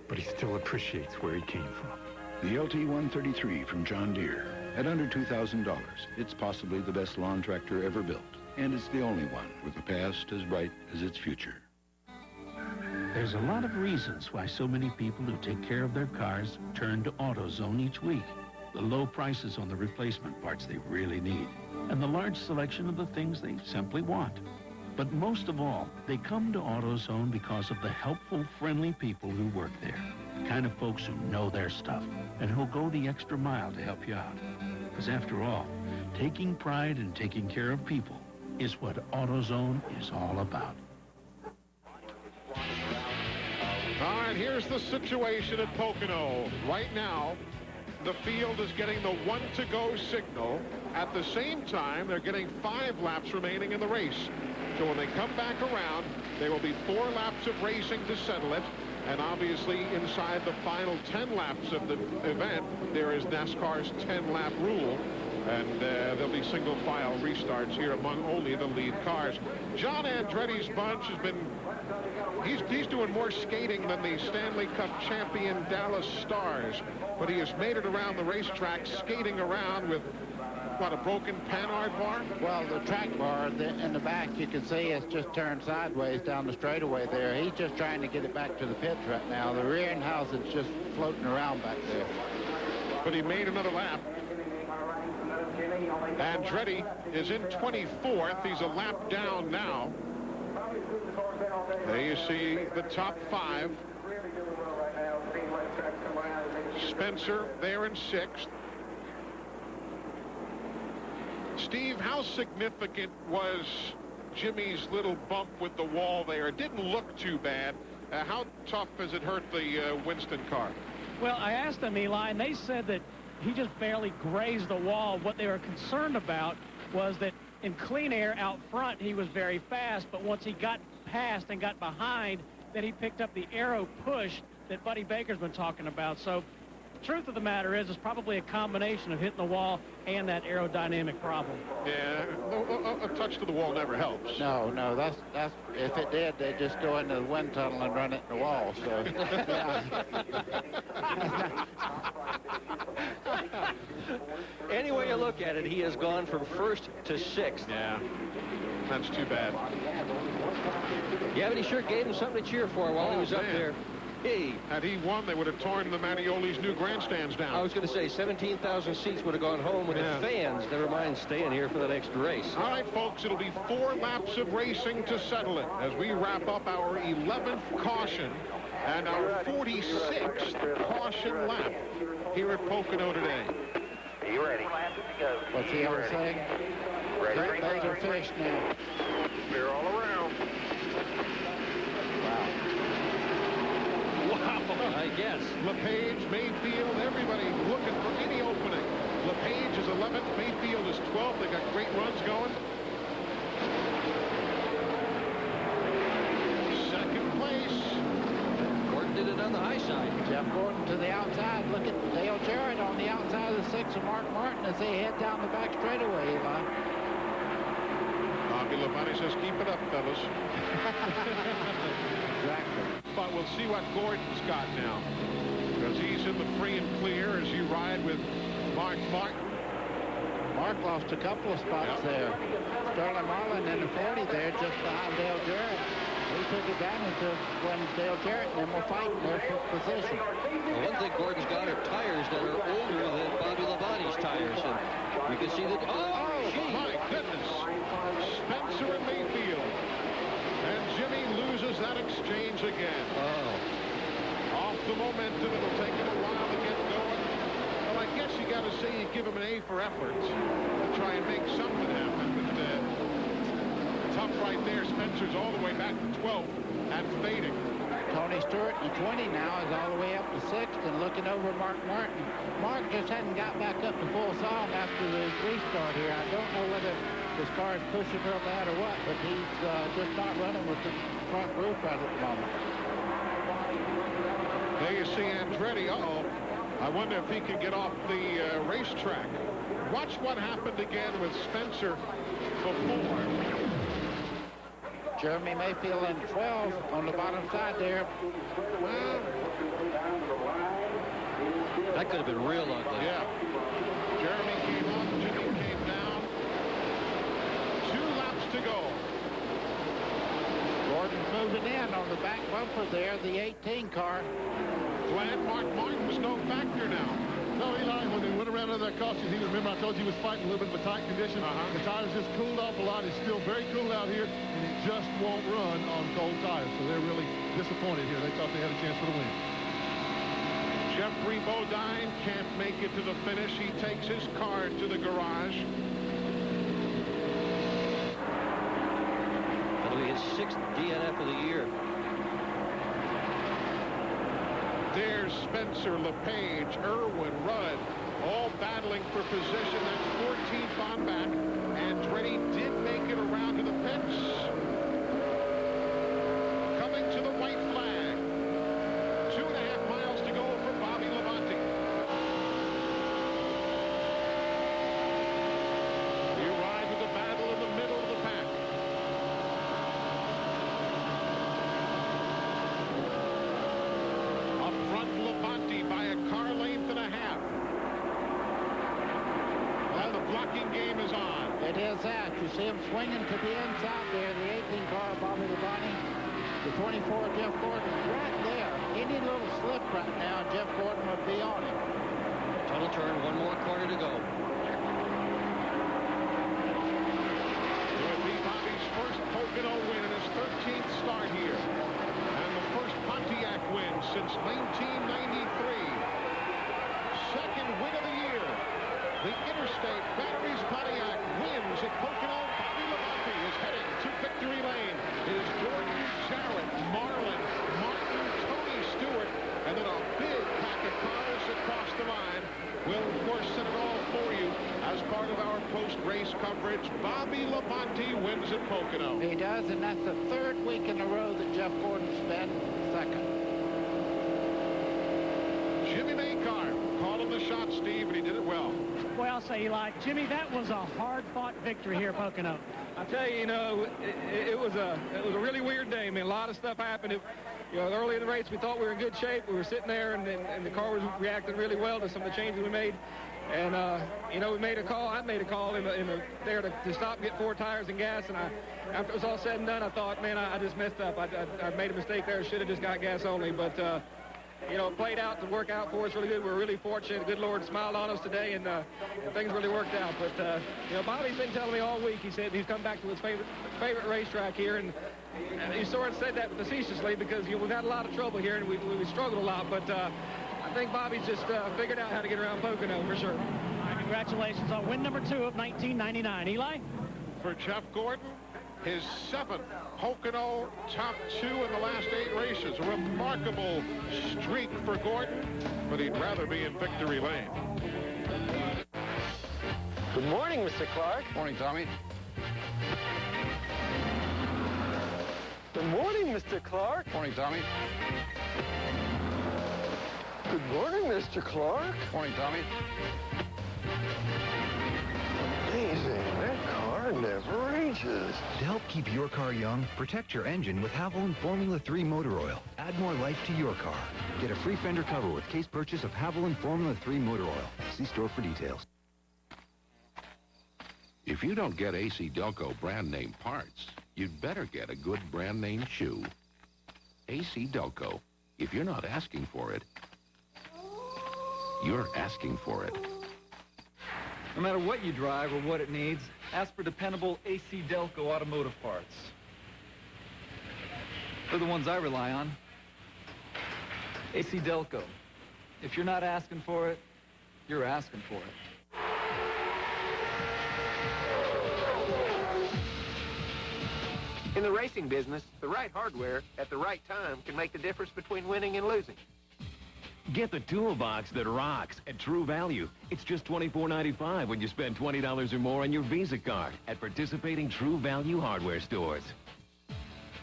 but he still appreciates where he came from. The LT-133 from John Deere. At under $2,000, it's possibly the best lawn tractor ever built. And it's the only one with a past as bright as its future. There's a lot of reasons why so many people who take care of their cars turn to AutoZone each week. The low prices on the replacement parts they really need, and the large selection of the things they simply want. But most of all, they come to AutoZone because of the helpful, friendly people who work there. The kind of folks who know their stuff and who'll go the extra mile to help you out. Because after all, taking pride in taking care of people is what AutoZone is all about. All right, here's the situation at Pocono. Right now, the field is getting the 1-to-go signal. At the same time, they're getting 5 laps remaining in the race. So when they come back around, there will be 4 laps of racing to settle it. And obviously, inside the final 10 laps of the event, there is NASCAR's 10-lap rule. And there'll be single file restarts here among only the lead cars. John Andretti's bunch has been, he's doing more skating than the Stanley Cup champion Dallas Stars. But he has made it around the racetrack skating around with, what, a broken Panhard bar? Well, the track bar in the back, you can see it's just turned sideways down the straightaway there. He's just trying to get it back to the pits right now. The rear end house is just floating around back there. But he made another lap. Andretti is in 24th. He's a lap down now. There you see the top 5. Spencer there in 6th. Steve, how significant was Jimmy's little bump with the wall there? It didn't look too bad. How tough has it hurt the Winston car? Well, I asked them, Eli, and they said that he just barely grazed the wall. What they were concerned about was that in clean air out front, he was very fast, but once he got past and got behind, then he picked up the aero push that Buddy Baker's been talking about. So truth of the matter is, it's probably a combination of hitting the wall and that aerodynamic problem. Yeah, a touch to the wall never helps. No, that's if it did, they'd just go into the wind tunnel and run it in the wall. So, yeah. Any way you look at it, he has gone from 1st to 6th. Yeah, that's too bad. Yeah, but he sure gave him something to cheer for while he was up there. Hey. Had he won, they would have torn the Mattioli's new grandstands down. I was going to say 17,000 seats would have gone home with the fans. Never mind staying here for the next race. All right, folks, it'll be 4 laps of racing to settle it as we wrap up our 11th caution and our 46th caution lap here at Pocono today. Are you ready? What's he ever saying? Ready? Those are finished now. We're all around. Wow, I guess. LePage, Mayfield, everybody looking for any opening. LePage is 11th, Mayfield is 12th. They got great runs going. Second place. Gordon did it on the high side. Jeff Gordon to the outside. Look at Dale Jarrett on the outside of the 6 and Mark Martin as they head down the back straightaway, Eli. Bobby Labonte says, keep it up, fellas. Exactly. But we'll see what Gordon's got now, because he's in the free and clear as you ride with Mark Martin. Mark lost a couple of spots there. Sterling Marlin in the 40 there just behind Dale Jarrett. He took advantage of when Dale Jarrett and them were fighting there for position. Well, one thing Gordon's got are tires that are older than Bobby Labonte's tires. And you can see that, My goodness. Spencer and Mayfield. And Jimmy loses that exchange again. Off the momentum, it'll take him a while to get going. Well, I guess you got to say you give him an A for effort to try and make something happen. But tough right there. Spencer's all the way back to 12th and fading. Tony Stewart in 20 now is all the way up to 6th and looking over Mark Martin. Mark just hadn't got back up to full song after the restart here. I don't know whether his car is pushing real bad or what, but he's just not running with the front roof right at the moment. There you see Andretti. I wonder if he can get off the racetrack. Watch what happened again with Spencer before. Jeremy Mayfield in 12 on the bottom side there. Well, That could have been real ugly. Yeah. Jeremy came up, Jimmy came down. 2 laps to go. Gordon's moving in on the back bumper there, the 18 car. Glad Mark Martin's no factor now. No, Eli, when they went around under that caution, remember I told you he was fighting a little bit of a tight condition. The tires just cooled off a lot. It's still very cool out here, and it just won't run on cold tires. So they're really disappointed here. They thought they had a chance for the win. Jeffrey Bodine can't make it to the finish. He takes his car to the garage. That'll be his 6th DNF of the year. There's Spencer, LePage, Irwin, Rudd, all battling for position. That's 14th on back. Andretti did make it around to the pits. Coming to the white flag. 2.5 miles to go for Bobby Labonte. He arrived with the battle in the middle of the pack. Up front, Labonte by a car length and a half. Well, the blocking game is on. It is that. You see him swinging to the inside there, the 18 car, Bobby Labonte. The 24, Jeff Gordon, right there. Any little slip right now, Jeff Gordon would be on him. Tunnel turn, 1 more corner to go. It would be Bobby's first Pocono win in his 13th start here. And the first Pontiac win since 1993. Second win of the year. The Interstate Batteries Pontiac wins at Pocono. Bobby Labonte is heading to victory lane. It is Gordon, Jarrett, Marlin, Martin, Tony Stewart, and then a big pack of cars across the line. We'll, of course, set it all for you as part of our post-race coverage. Bobby Labonte wins at Pocono. He does, and that's the 3rd week in a row that Jeff Gordon spent second. Jimmy Makar calling the shot, Steve, and he did it well. Well, I'll say, Eli, Jimmy, that was a hard-fought victory here at Pocono. I tell you, it was a really weird day. I mean, a lot of stuff happened. Early in the race, we thought we were in good shape. We were sitting there, and the car was reacting really well to some of the changes we made. And we made a call. I made a call there to stop, get 4 tires and gas. And after it was all said and done, I thought, man, I just messed up. I made a mistake there. Should have just got gas only. But it played out to work out for us really good. We're really fortunate. The good Lord smiled on us today, and things really worked out. But Bobby's been telling me all week. He said he's come back to his favorite racetrack here, and he sort of said that facetiously because we've had a lot of trouble here and we struggled a lot. But I think Bobby's just figured out how to get around Pocono for sure. Congratulations on win number 2 of 1999. Eli? For Jeff Gordon, his 7th Pocono top 2 in the last 8 races. A remarkable streak for Gordon, but he'd rather be in victory lane. Good morning, Mr. Clark. Morning, Tommy. Good morning, Mr. Clark. Morning, Tommy. Good morning, Mr. Clark. Morning, Tommy. Amazing, that car never ages. To help keep your car young, protect your engine with Haviland Formula 3 motor oil. Add more life to your car. Get a free fender cover with case purchase of Haviland Formula 3 motor oil. See store for details. If you don't get AC Delco brand name parts, you'd better get a good brand name shoe. AC Delco. If you're not asking for it, you're asking for it. No matter what you drive or what it needs, ask for dependable AC Delco automotive parts. They're the ones I rely on. AC Delco. If you're not asking for it, you're asking for it. In the racing business, the right hardware at the right time can make the difference between winning and losing. Get the toolbox that rocks at True Value. It's just $24.95 when you spend $20 or more on your Visa card at participating True Value hardware stores.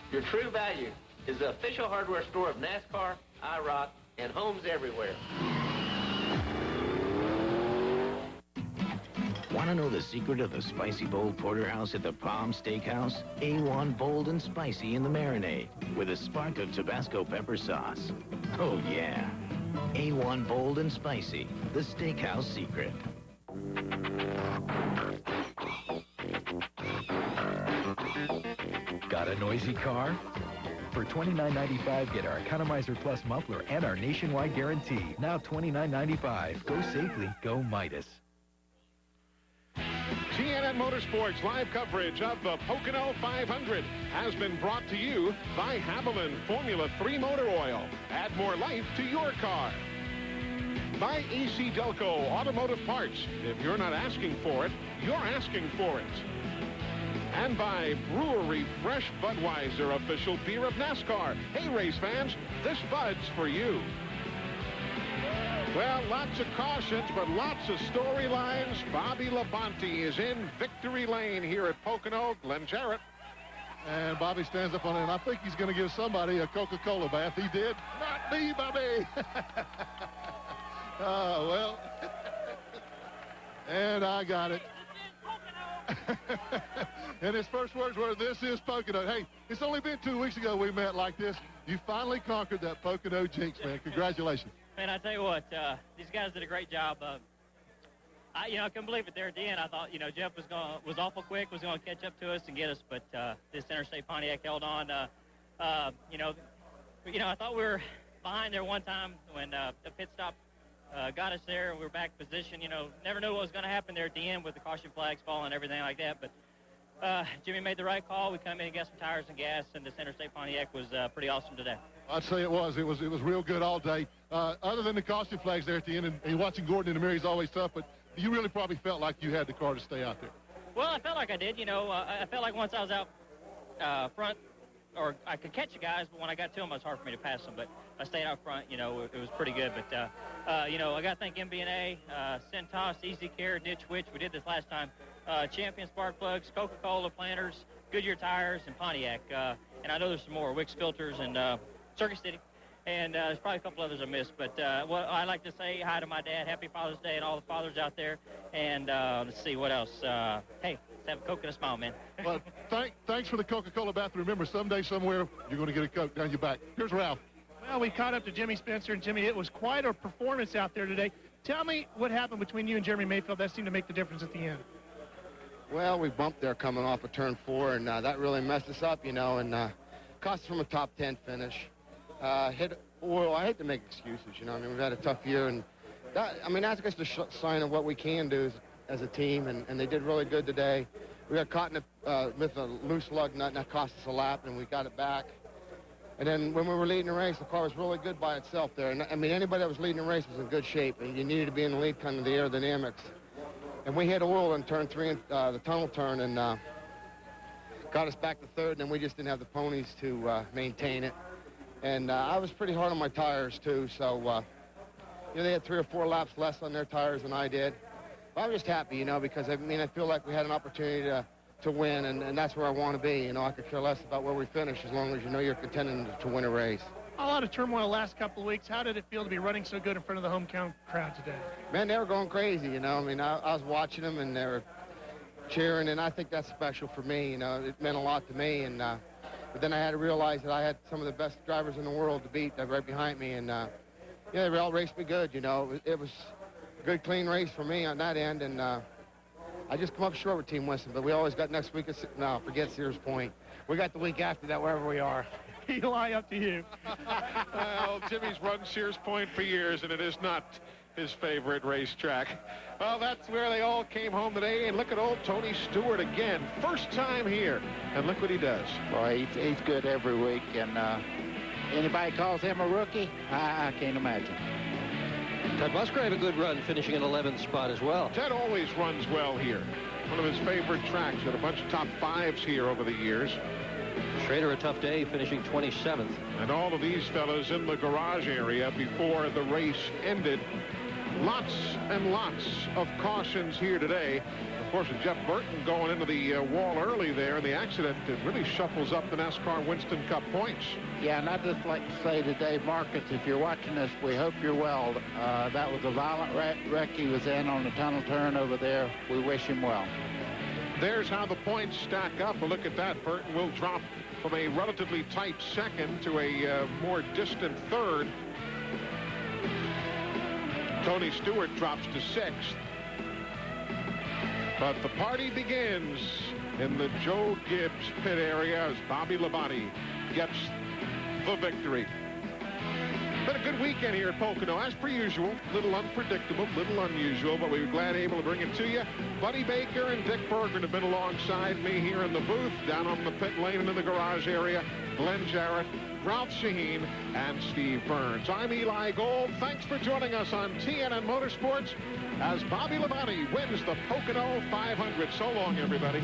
Your True Value is the official hardware store of NASCAR, IROC, and homes everywhere. Want to know the secret of the spicy bold porterhouse at the Palm Steakhouse? A1 bold and spicy in the marinade with a spark of Tabasco pepper sauce. Oh, yeah. A1 bold and spicy, the steakhouse secret. Got a noisy car? For $29.95, get our Economizer Plus muffler and our nationwide guarantee. Now $29.95. Go safely, go Midas. TNN Motorsports live coverage of the Pocono 500 has been brought to you by Haviland Formula 3 Motor Oil. Add more life to your car. By AC Delco Automotive Parts. If you're not asking for it, you're asking for it. And by Brewery Fresh Budweiser, official beer of NASCAR. Hey, race fans, this Bud's for you. Well, lots of cautions, but lots of storylines. Bobby Labonte is in victory lane here at Pocono. Glenn Jarrett. And Bobby stands up on it, and I think he's going to give somebody a Coca-Cola bath. He did. Not me, Bobby. Oh, well. And I got it. And his first words were, "This is Pocono." Hey, it's only been 2 weeks ago we met like this. You finally conquered that Pocono jinx, man. Congratulations. Man, I tell you what, these guys did a great job. I couldn't believe it there at the end. I thought, Jeff was awful quick, was going to catch up to us and get us, but this Interstate Pontiac held on. I thought we were behind there one time when the pit stop got us there, and we were back in position. Never knew what was going to happen there at the end with the caution flags falling and everything like that, but Jimmy made the right call. We come in and got some tires and gas, and this Interstate Pontiac was pretty awesome today. I'd say it was. It was real good all day. Other than the caution flags there at the end, and watching Gordon in the mirror is always tough, but you really probably felt like you had the car to stay out there. Well, I felt like I did. I felt like once I was out front, or I could catch the guys, but when I got to them, it was hard for me to pass them. But I stayed out front, it was pretty good. But, I got to thank MB&A, Centos, Easy Care, Ditch Witch. We did this last time. Champion Spark Plugs, Coca-Cola Planters, Goodyear Tires, and Pontiac. And I know there's some more, Wicks Filters and Circuit City. And there's probably a couple others I missed. But well, I'd like to say hi to my dad. Happy Father's Day and all the fathers out there. And let's see, what else? Hey, let's have a Coke and a smile, man. Well, thanks for the Coca-Cola bath. Remember, someday, somewhere, you're going to get a Coke down your back. Here's Ralph. Well, we caught up to Jimmy Spencer. And, Jimmy, it was quite a performance out there today. Tell me what happened between you and Jeremy Mayfield that seemed to make the difference at the end. Well, we bumped there coming off of turn 4, and that really messed us up, and cost us from a top 10 finish. Hit oil. I hate to make excuses, we've had a tough year, and that's just a sign of what we can do as a team, and they did really good today. We got caught with a loose lug nut, and that cost us a lap, and we got it back. And then when we were leading the race, the car was really good by itself there. And anybody that was leading the race was in good shape, and you needed to be in the lead kind of the aerodynamics. And we hit oil in turn 3, the tunnel turn, and got us back to 3rd, and then we just didn't have the ponies to maintain it. And I was pretty hard on my tires, too, so, they had 3 or 4 laps less on their tires than I did. But I'm just happy, because, I feel like we had an opportunity to win, and that's where I want to be. I could care less about where we finish as long as you're contending to win a race. A lot of turmoil the last couple of weeks. How did it feel to be running so good in front of the hometown crowd today? Man, they were going crazy, I was watching them, and they were cheering, and I think that's special for me. It meant a lot to me, and but then I had to realize that I had some of the best drivers in the world to beat right behind me, and they all raced me good. It was a good, clean race for me on that end, and I just come up short with Team Winston, but we always got next week. No, forget Sears Point. We got the week after that wherever we are. Eli, up to you. Well, Jimmy's run Sears Point for years, and it is not his favorite racetrack. Well, that's where they all came home today, and look at old Tony Stewart again. First time here, and look what he does. Boy, he's good every week, and anybody calls him a rookie, I can't imagine. Ted Musgrave a good run, finishing in 11th spot as well. Ted always runs well here. One of his favorite tracks. Had a bunch of top 5s here over the years. Schrader a tough day, finishing 27th. And all of these fellas in the garage area before the race ended. Lots and lots of cautions here today. Of course, with Jeff Burton going into the wall early there in the accident, it really shuffles up the NASCAR Winston Cup points. Yeah, and I'd just like to say to Dave Marcus, if you're watching this, we hope you're well. That was a violent wreck he was in on the tunnel turn over there. We wish him well. There's how the points stack up. Well, look at that. Burton will drop from a relatively tight second to a more distant third. Tony Stewart drops to 6th. But the party begins in the Joe Gibbs pit area as Bobby Labonte gets the victory. Been a good weekend here at Pocono, as per usual. A little unpredictable, little unusual, but we were glad able to bring it to you. Buddy Baker and Dick Berggren have been alongside me here in the booth, down on the pit lane and in the garage area. Glenn Jarrett, Ralph Shaheen, and Steve Burns. I'm Eli Gold. Thanks for joining us on TNN Motorsports as Bobby Labonte wins the Pocono 500. So long, everybody.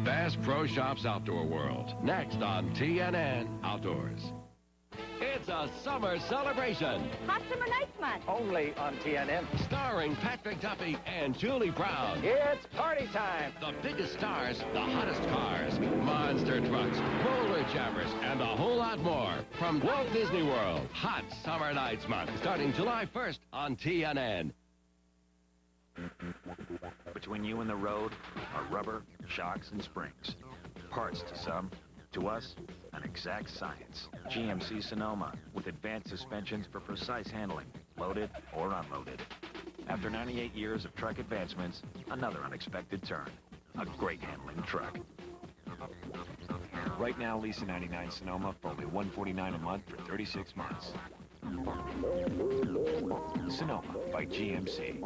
Bass Pro Shops Outdoor World. Next on TNN Outdoors. It's a summer celebration. Hot Summer Nights Month. Only on TNN. Starring Patrick Duffy and Julie Brown. It's party time. The biggest stars, the hottest cars, monster trucks, roller jammers, and a whole lot more. From Walt Disney World. Hot Summer Nights Month. Starting July 1st on TNN. Between you and the road are rubber, shocks, and springs. Parts to some, to us, an exact science. GMC Sonoma, with advanced suspensions for precise handling, loaded or unloaded. After 98 years of truck advancements, another unexpected turn. A great handling truck. Right now, lease a 99 Sonoma for only $149 a month for 36 months. Sonoma by GMC.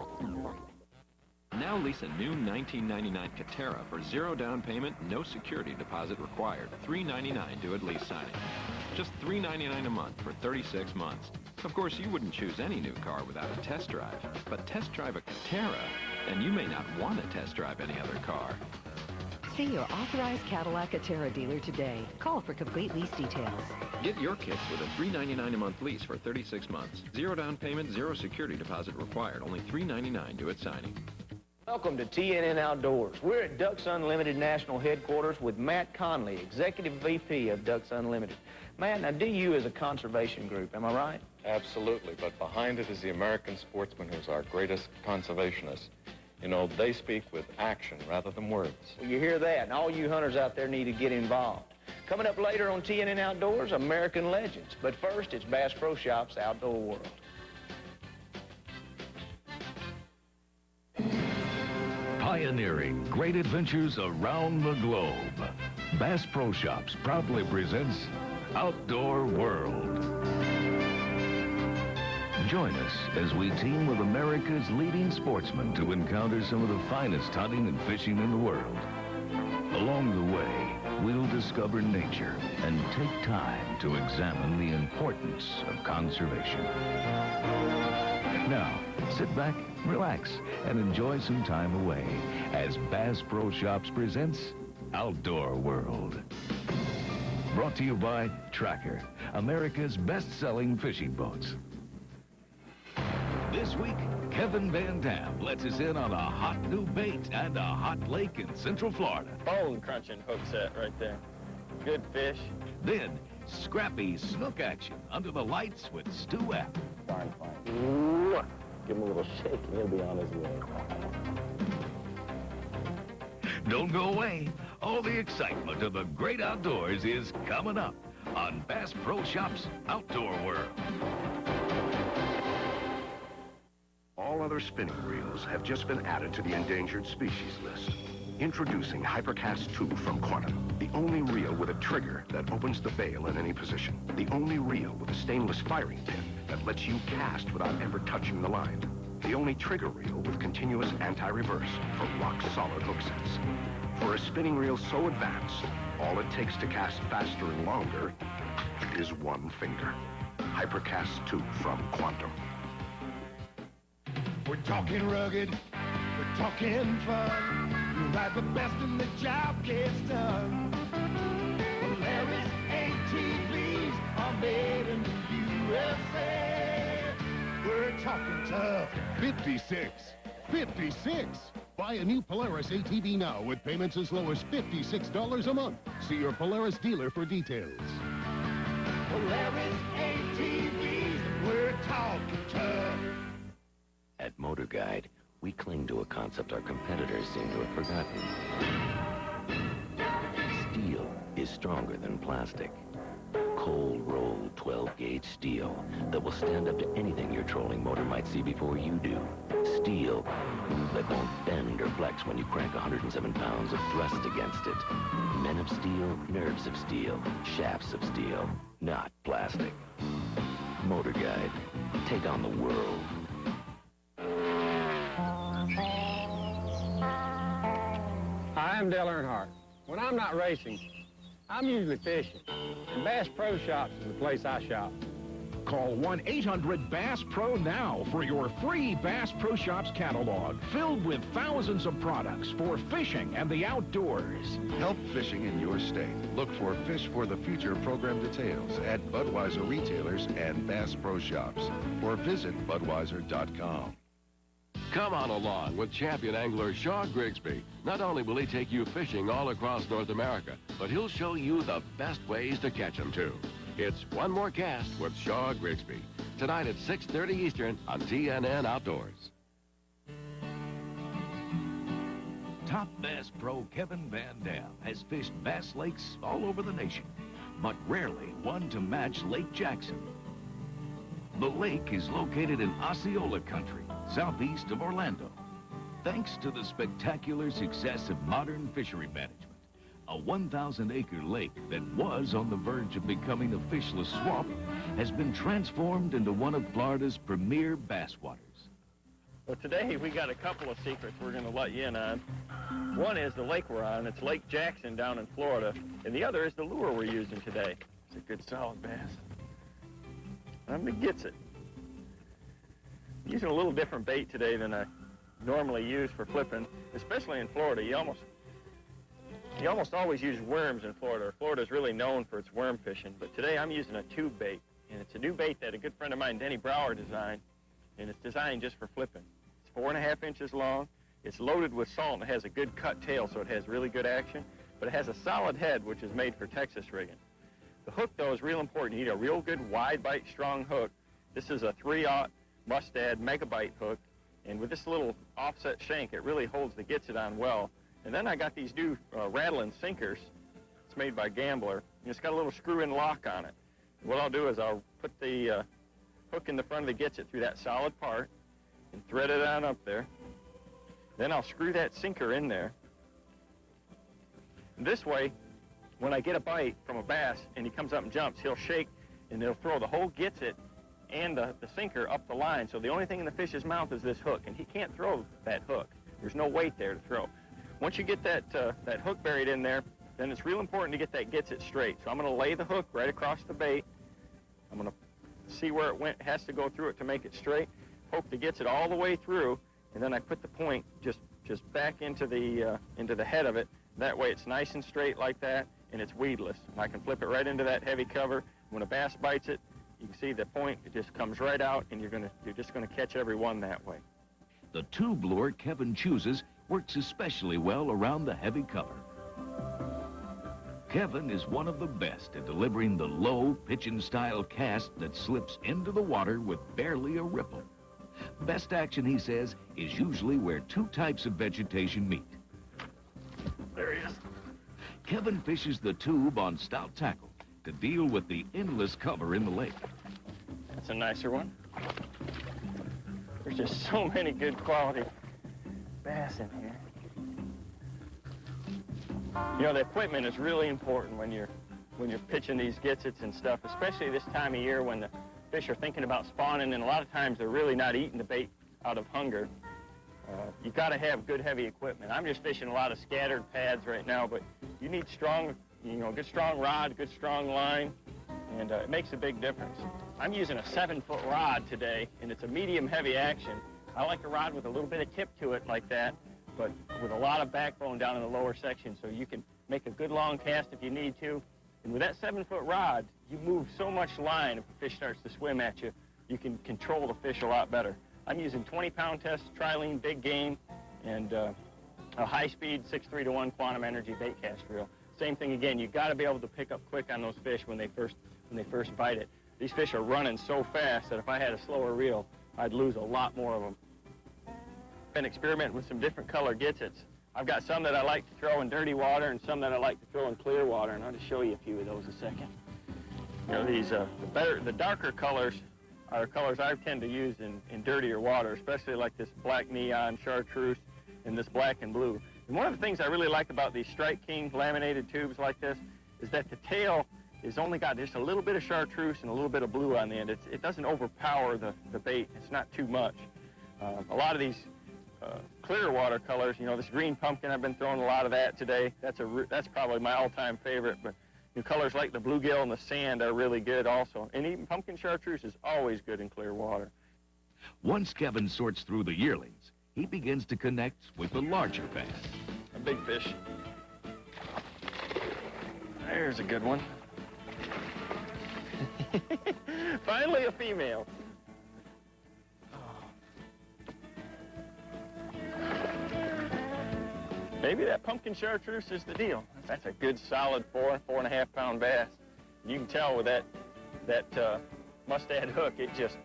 Now lease a new 1999 Catera for 0 down payment, no security deposit required. $399 due at lease signing. Just $399 a month for 36 months. Of course, you wouldn't choose any new car without a test drive. But test drive a Catera, and you may not want to test drive any other car. See your authorized Cadillac Catera dealer today. Call for complete lease details. Get your kicks with a $399 a month lease for 36 months. 0 down payment, 0 security deposit required. Only $399 due at signing. Welcome to TNN Outdoors. We're at Ducks Unlimited National Headquarters with Matt Conley, Executive VP of Ducks Unlimited. Matt, now DU is a conservation group, am I right? Absolutely, but behind it is the American sportsman who's our greatest conservationist. You know, they speak with action rather than words. Well, you hear that, and all you hunters out there need to get involved. Coming up later on TNN Outdoors, American Legends. But first, it's Bass Pro Shops Outdoor World. Pioneering great adventures around the globe. Bass Pro Shops proudly presents Outdoor World. Join us as we team with America's leading sportsmen to encounter some of the finest hunting and fishing in the world. Along the way, we'll discover nature and take time to examine the importance of conservation. Now, sit back, relax, and enjoy some time away as Bass Pro Shops presents Outdoor World. Brought to you by Tracker, America's best-selling fishing boats. This week, Kevin Van Dam lets us in on a hot new bait and a hot lake in Central Florida. Bone-crunching hook set right there. Good fish. Then, scrappy snook action under the lights with Stu F. Darn fine. Give him a little shake and he'll be on his way. Don't go away. All the excitement of the great outdoors is coming up on Bass Pro Shops Outdoor World. All other spinning reels have just been added to the endangered species list. Introducing Hypercast 2 from Quantum, the only reel with a trigger that opens the bail in any position. The only reel with a stainless firing pin that lets you cast without ever touching the line. The only trigger reel with continuous anti-reverse for rock-solid hook sets. For a spinning reel so advanced, all it takes to cast faster and longer is one finger. Hypercast 2 from Quantum. We're talking rugged, we're talking fun. You ride the best and the job gets done. Polaris ATVs are made in the USA. We're talking tough. 56. 56. Buy a new Polaris ATV now with payments as low as $56 a month. See your Polaris dealer for details. Polaris ATVs, we're talking tough. At Motor Guide, we cling to a concept our competitors seem to have forgotten. Steel is stronger than plastic. Cold-rolled 12-gauge steel that will stand up to anything your trolling motor might see before you do. Steel that won't bend or flex when you crank 107 pounds of thrust against it. Men of steel, nerves of steel, shafts of steel, not plastic. Motor Guide. Take on the world. Hi, I'm Dale Earnhardt. When I'm not racing, I'm usually fishing. And Bass Pro Shops is the place I shop. Call 1-800-BASS-PRO now for your free Bass Pro Shops catalog, filled with thousands of products for fishing and the outdoors. Help fishing in your state. Look for Fish for the Future program details at Budweiser retailers and Bass Pro Shops, or visit Budweiser.com. Come on along with champion angler Shaw Grigsby. Not only will he take you fishing all across North America, but he'll show you the best ways to catch them, too. It's One More Cast with Shaw Grigsby, tonight at 6:30 Eastern on TNN Outdoors. Top bass pro Kevin Van Dam has fished bass lakes all over the nation, but rarely one to match Lake Jackson. The lake is located in Osceola country, southeast of Orlando. Thanks to the spectacular success of modern fishery management, a 1,000-acre lake that was on the verge of becoming a fishless swamp has been transformed into one of Florida's premier bass waters. Well, today we got a couple of secrets we're going to let you in on. One is the lake we're on. It's Lake Jackson down in Florida. And the other is the lure we're using today. It's a good solid bass. It gets it. I'm using a little different bait today than I normally use for flipping, especially in Florida. You almost always use worms in Florida. Florida's really known for its worm fishing, but today I'm using a tube bait, and it's a new bait that a good friend of mine, Denny Brower, designed, and it's designed just for flipping. It's 4.5 inches long. It's loaded with salt, and it has a good cut tail, so it has really good action, but it has a solid head, which is made for Texas rigging. The hook, though, is real important. You need a real good wide bite, strong hook. This is a 3/0 Mustad Megabite hook, and with this little offset shank, it really holds the gets it on well. And then I got these new rattling sinkers. It's made by Gambler, and it's got a little screw-in lock on it. What I'll do is I'll put the hook in the front of the gets it through that solid part and thread it on up there. Then I'll screw that sinker in there. And this way, when I get a bite from a bass and he comes up and jumps, he'll shake and he'll throw the whole gets it and the sinker up the line. So the only thing in the fish's mouth is this hook, and he can't throw that hook. There's no weight there to throw. Once you get that hook buried in there, then it's real important to get that gets it straight. So I'm going to lay the hook right across the bait. I'm going to see where it has to go through it to make it straight. Poke the gets it all the way through, and then I put the point just back into the head of it. That way it's nice and straight like that, and it's weedless. And I can flip it right into that heavy cover. When a bass bites it, you can see the point, it just comes right out, and you're just going to catch every one that way. The tube lure Kevin chooses works especially well around the heavy cover. Kevin is one of the best at delivering the low pitch-and-style cast that slips into the water with barely a ripple. Best action, he says, is usually where two types of vegetation meet. There he is. Kevin fishes the tube on stout tackle to deal with the endless cover in the lake. That's a nicer one. There's just so many good quality bass in here. You know, the equipment is really important when you're pitching these gets-its and stuff, especially this time of year when the fish are thinking about spawning, and a lot of times they're really not eating the bait out of hunger. You've got to have good heavy equipment. I'm just fishing a lot of scattered pads right now, but you need strong, good strong rod, good strong line, and it makes a big difference. I'm using a 7-foot rod today, and it's a medium heavy action. I like a rod with a little bit of tip to it like that, but with a lot of backbone down in the lower section, so you can make a good long cast if you need to. And with that 7-foot rod, you move so much line if the fish starts to swim at you, you can control the fish a lot better. I'm using 20-pound test trilene big game and a high-speed 6.3-to-1 quantum energy bait cast reel. Same thing again. You've got to be able to pick up quick on those fish when they first bite it. These fish are running so fast that if I had a slower reel, I'd lose a lot more of them. been experimenting with some different color gitsits. I've got some that I like to throw in dirty water and some that I like to throw in clear water, and I'll just show you a few of those in a second. You know, these, the darker colors are colors I tend to use in dirtier water, especially like this black neon chartreuse and this black and blue. And one of the things I really like about these Strike King laminated tubes like this is that the tail is only got just a little bit of chartreuse and a little bit of blue on the end. It doesn't overpower the bait. It's not too much. A lot of these clear water colors, you know, this green pumpkin, I've been throwing a lot of that today. That's probably my all-time favorite. But you know, colors like the bluegill and the sand are really good also. And even pumpkin chartreuse is always good in clear water. Once Kevin sorts through the yearlings, he begins to connect with the larger bass. A big fish. There's a good one. Finally a female. Maybe that pumpkin chartreuse is the deal. That's a good solid 4.5 pound bass. You can tell with that mustad hook, it just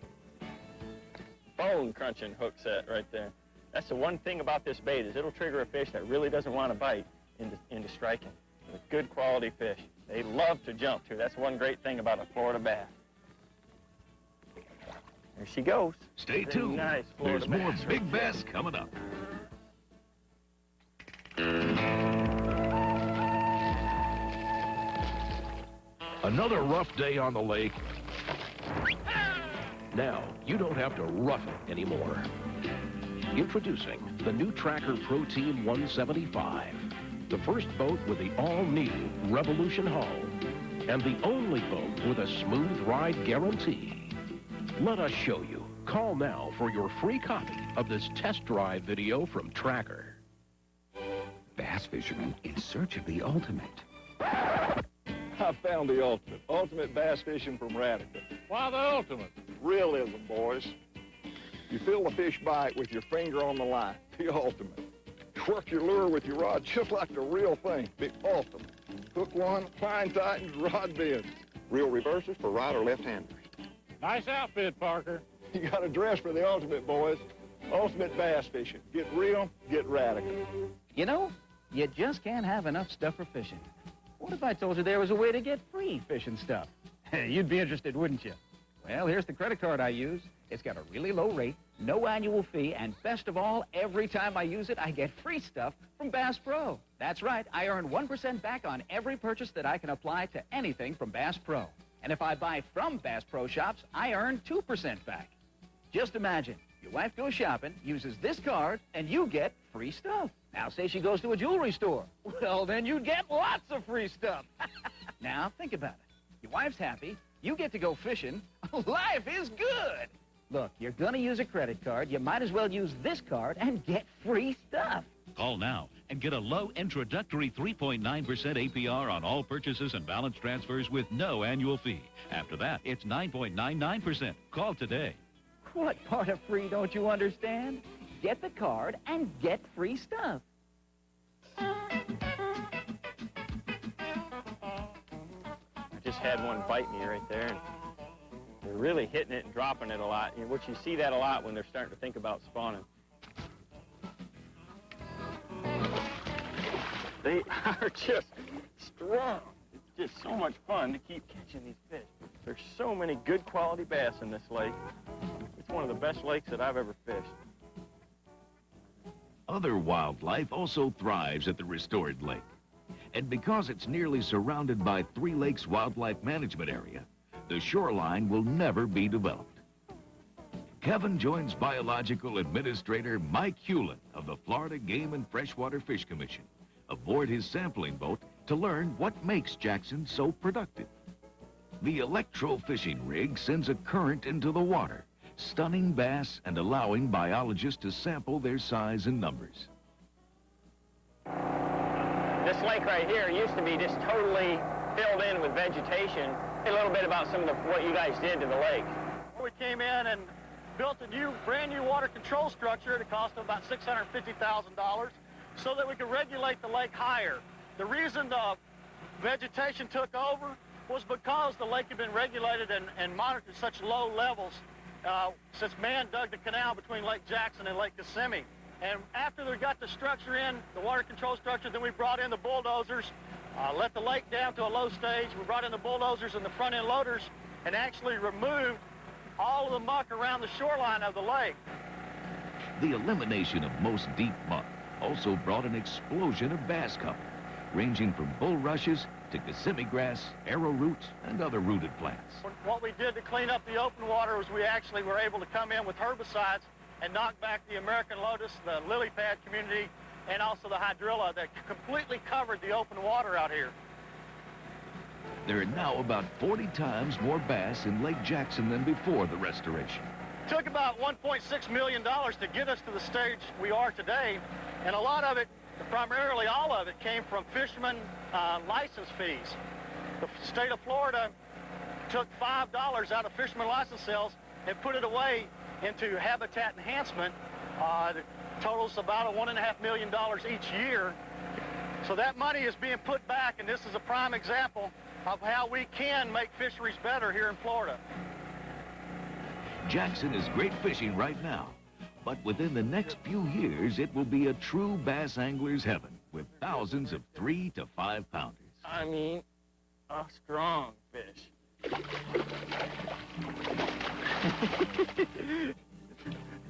bone crunching hook set right there. That's the one thing about this bait is it'll trigger a fish that really doesn't want to bite into striking. With good quality fish. They love to jump too. That's one great thing about a Florida bass. There she goes. Stay tuned. Nice There's more big bass coming up. Another rough day on the lake. Now, you don't have to rough it anymore. Introducing the new Tracker Pro Team 175. The first boat with the all-new Revolution hull. And the only boat with a smooth ride guarantee. Let us show you. Call now for your free copy of this test drive video from Tracker. Bass fishermen in search of the ultimate. I found the ultimate. Ultimate bass fishing from Radical. Why the ultimate? Realism, boys. You feel the fish bite with your finger on the line. The ultimate. Work your lure with your rod just like the real thing. The ultimate. Hook one, line tightens, rod bends. Real reverses for right or left-handers. Nice outfit, Parker. You got to dress for the ultimate, boys. Ultimate bass fishing. Get real, get radical. You know, you just can't have enough stuff for fishing. What if I told you there was a way to get free fishing stuff? You'd be interested, wouldn't you? Well, here's the credit card I use. It's got a really low rate, no annual fee, and best of all, every time I use it, I get free stuff from Bass Pro. That's right, I earn 1% back on every purchase that I can apply to anything from Bass Pro. And if I buy from Bass Pro shops, I earn 2% back. Just imagine, your wife goes shopping, uses this card, and you get free stuff. Now, say she goes to a jewelry store. Well, then you'd get lots of free stuff. Now, think about it. Your wife's happy, you get to go fishing. Life is good. Look, you're going to use a credit card. You might as well use this card and get free stuff. Call now and get a low introductory 3.9% APR on all purchases and balance transfers with no annual fee. After that, it's 9.99%. Call today. What part of free don't you understand? Get the card and get free stuff. I just had one bite me right there. And they're really hitting it and dropping it a lot, which you see that a lot when they're starting to think about spawning. They are just strong. It's just so much fun to keep catching these fish. There's so many good quality bass in this lake. It's one of the best lakes that I've ever fished. Other wildlife also thrives at the restored lake. And because it's nearly surrounded by Three Lakes Wildlife Management Area, the shoreline will never be developed. Kevin joins Biological Administrator Mike Hewlin of the Florida Game and Freshwater Fish Commission aboard his sampling boat to learn what makes Jackson so productive. The electro-fishing rig sends a current into the water, stunning bass and allowing biologists to sample their size and numbers. This lake right here used to be just totally filled in with vegetation. A little bit about some of what you guys did to the lake. We came in and built a brand new water control structure at a cost of about $650,000 so that we could regulate the lake higher. The reason the vegetation took over was because the lake had been regulated and monitored at such low levels since man dug the canal between Lake Jackson and Lake Kissimmee. And after they got the structure in, the water control structure, then we brought in the bulldozers, let the lake down to a low stage. We brought in the bulldozers and the front end loaders and actually removed all of the muck around the shoreline of the lake. The elimination of most deep muck also brought an explosion of bass cover, ranging from bulrushes to Kissimmee grass, arrowroot, and other rooted plants. What we did to clean up the open water was we actually were able to come in with herbicides and knock back the American lotus, the lily pad community, and also the hydrilla that completely covered the open water out here. There are now about 40 times more bass in Lake Jackson than before the restoration. It took about $1.6 million to get us to the stage we are today, and a lot of it, primarily all of it, came from fishermen license fees. The state of Florida took $5 out of fishermen license sales and put it away into habitat enhancement. That totals about $1.5 million each year. So that money is being put back, and this is a prime example of how we can make fisheries better here in Florida. Jackson is great fishing right now, but within the next few years, it will be a true bass angler's heaven with thousands of 3 to 5 pounders. I mean, a strong fish.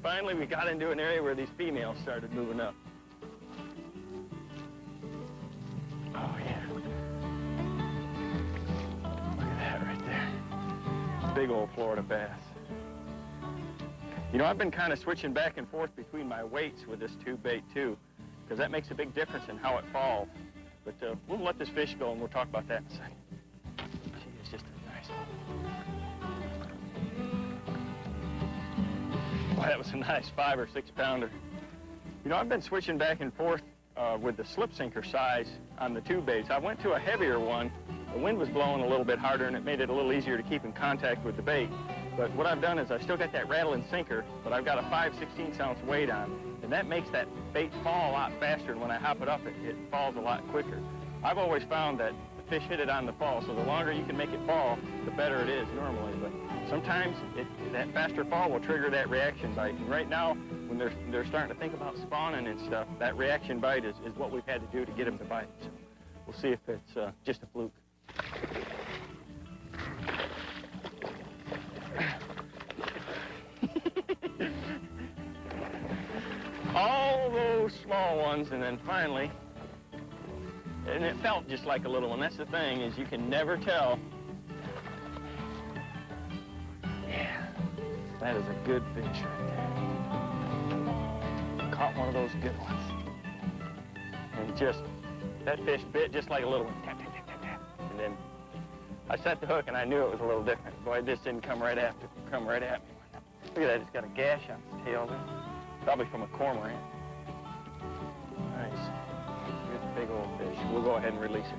Finally, we got into an area where these females started moving up. Oh, yeah. Look at that right there. Big old Florida bass. You know, I've been kind of switching back and forth between my weights with this tube bait, too, because that makes a big difference in how it falls. But we'll let this fish go, and we'll talk about that in a second. Gee, it's just a nice one. Boy, that was a nice 5 or 6 pounder. You know, I've been switching back and forth with the slip sinker size on the tube baits. I went to a heavier one. The wind was blowing a little bit harder, and it made it a little easier to keep in contact with the bait. But what I've done is I've still got that rattling sinker, but I've got a 5/16 ounce weight on, and that makes that bait fall a lot faster, and when I hop it up, it falls a lot quicker. I've always found that the fish hit it on the fall, so the longer you can make it fall, the better it is normally. But sometimes that faster fall will trigger that reaction bite. And right now, when they're starting to think about spawning and stuff, that reaction bite is what we've had to do to get them to bite. So we'll see if it's just a fluke. All those small ones, and then finally, and it felt just like a little one. That's the thing, is you can never tell. Yeah, that is a good fish right there. Caught one of those good ones. And just, that fish bit just like a little one. Tap, tap, tap, tap, tap. And then I set the hook and I knew it was a little different. Boy, this didn't come right at me. Look at that, it's got a gash on its tail there. Probably from a cormorant. Nice. Good big old fish. We'll go ahead and release it.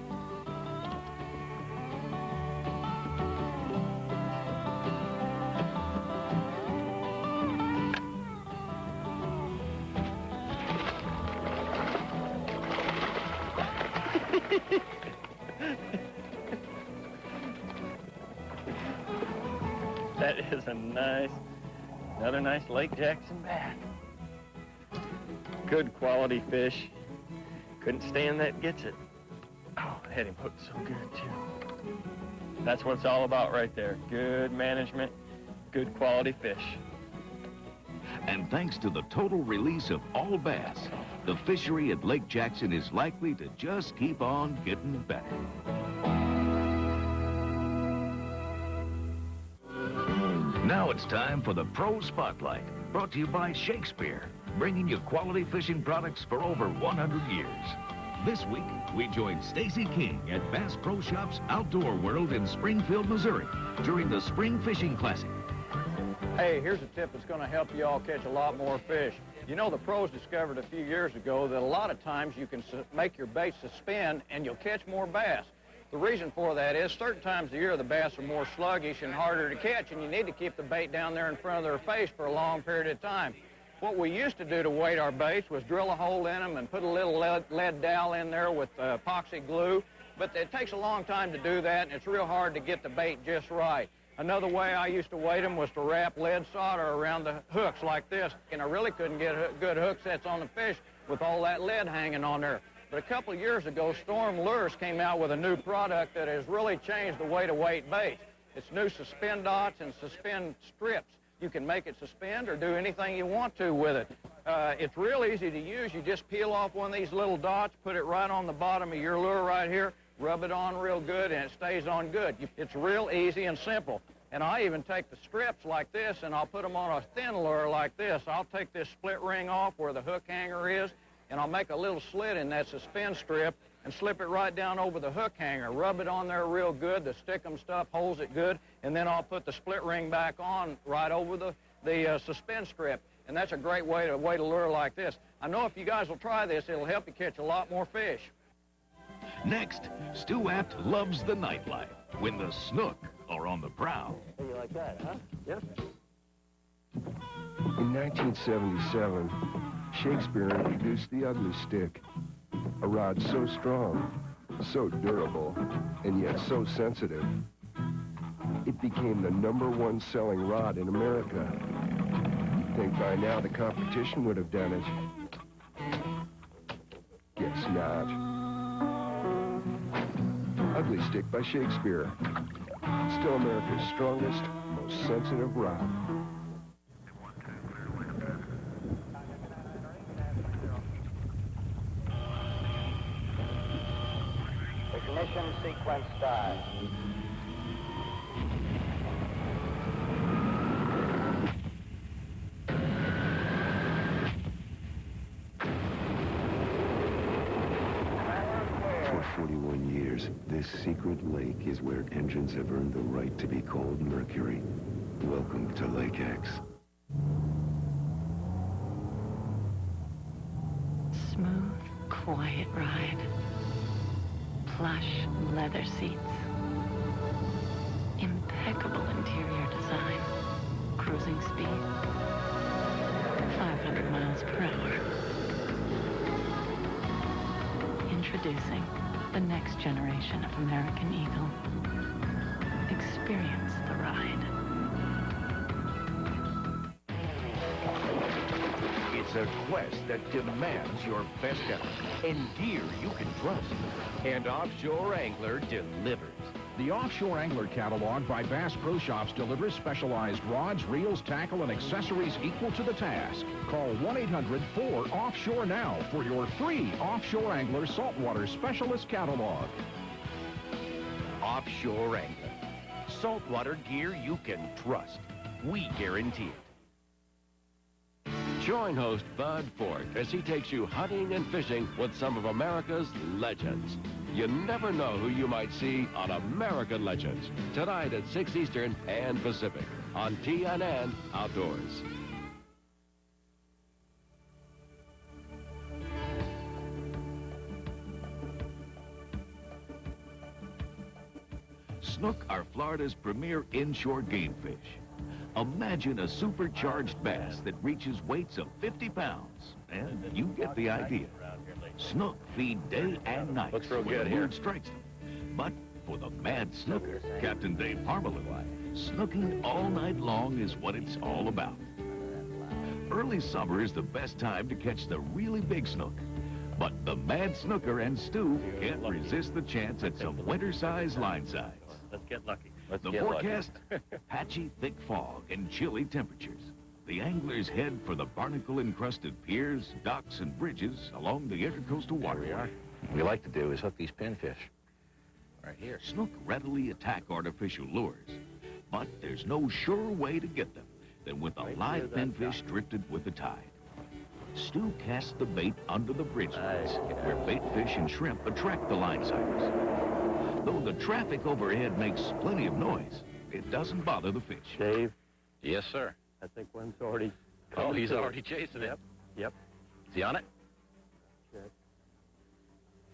That is another nice Lake Jackson bass. Good quality fish. Couldn't stand that gets it. Oh, I had him hooked so good, too. That's what it's all about right there. Good management, good quality fish. And thanks to the total release of all bass, the fishery at Lake Jackson is likely to just keep on getting better. Now it's time for the Pro Spotlight, brought to you by Shakespeare, bringing you quality fishing products for over 100 years. This week, we join Stacy King at Bass Pro Shops Outdoor World in Springfield, Missouri, during the Spring Fishing Classic. Hey, here's a tip that's going to help you all catch a lot more fish. You know, the pros discovered a few years ago that a lot of times you can make your bait suspend and you'll catch more bass. The reason for that is certain times of the year the bass are more sluggish and harder to catch, and you need to keep the bait down there in front of their face for a long period of time. What we used to do to weight our baits was drill a hole in them and put a little lead dowel in there with epoxy glue, but it takes a long time to do that, and it's real hard to get the bait just right. Another way I used to weight them was to wrap lead solder around the hooks like this, and I really couldn't get good hook sets on the fish with all that lead hanging on there. But a couple of years ago, Storm Lures came out with a new product that has really changed the way to weight bait. It's new suspend dots and suspend strips. You can make it suspend or do anything you want to with it. It's real easy to use. You just peel off one of these little dots, put it right on the bottom of your lure right here, rub it on real good, and it stays on good. It's real easy and simple. And I even take the strips like this, and I'll put them on a thin lure like this. I'll take this split ring off where the hook hanger is, and I'll make a little slit in that suspend strip and slip it right down over the hook hanger. Rub it on there real good. The stickum stuff holds it good, and then I'll put the split ring back on right over the suspend strip. And that's a great way to weight a lure like this. I know if you guys will try this, it'll help you catch a lot more fish. Next, Stu Apt loves the nightlife when the snook are on the prowl. Hey, you like that, huh? Yep. In 1977, Shakespeare introduced the ugly stick, a rod so strong, so durable, and yet so sensitive. It became the #1 selling rod in America. You'd think by now the competition would have done it. Guess not. Ugly Stick by Shakespeare. Still America's strongest, most sensitive rod. Ignition sequence start. For 41 years, this secret lake is where engines have earned the right to be called Mercury. Welcome to Lake X. Smooth, quiet ride. Plush leather seats. Impeccable interior design. Cruising speed. 500 miles per hour. Introducing the next generation of American Eagle. Experience the ride. It's a quest that demands your best effort and gear you can trust. And Offshore Angler delivers. The Offshore Angler catalog by Bass Pro Shops delivers specialized rods, reels, tackle, and accessories equal to the task. Call 1-800-4-OFFSHORE now for your free Offshore Angler Saltwater Specialist catalog. Offshore Angler. Saltwater gear you can trust. We guarantee it. Join host Bud Ford as he takes you hunting and fishing with some of America's legends. You never know who you might see on American Legends. Tonight at 6 Eastern and Pacific on TNN Outdoors. Snook are Florida's premier inshore game fish. Imagine a supercharged bass that reaches weights of 50 pounds, and you get the idea. Snook feed day and night Looks real when good the here. mood strikes them. But for the mad snooker, Captain Dave Parmalee, snooking all night long is what it's all about. Early summer is the best time to catch the really big snook. But the mad snooker and Stu can't resist the chance at some winter-size line size. Let's get lucky. The forecast, patchy, thick fog and chilly temperatures. The anglers head for the barnacle-encrusted piers, docks, and bridges along the intercoastal waterway. What we like to do is hook these pinfish right here. Snook readily attack artificial lures, but there's no surer way to get them than with a live pinfish drifted with the tide. Stu casts the bait under the bridge lines, where bait fish and shrimp attract the line sighters. Though the traffic overhead makes plenty of noise, it doesn't bother the fish. Dave? Yes, sir. I think one's already... Oh, he's already chasing it. Yep. Is he on it? Check.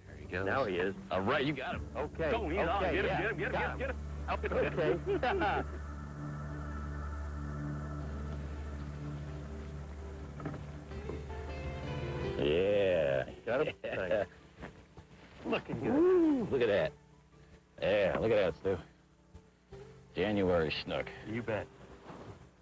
There he goes. Now he is. All right, you got him. Okay. Go, he's on. Get him, get him. Help him. Okay. Yeah. Got him? Thanks. Looking good. Woo, look at that. Yeah, look at that, Stu. January snook. You bet.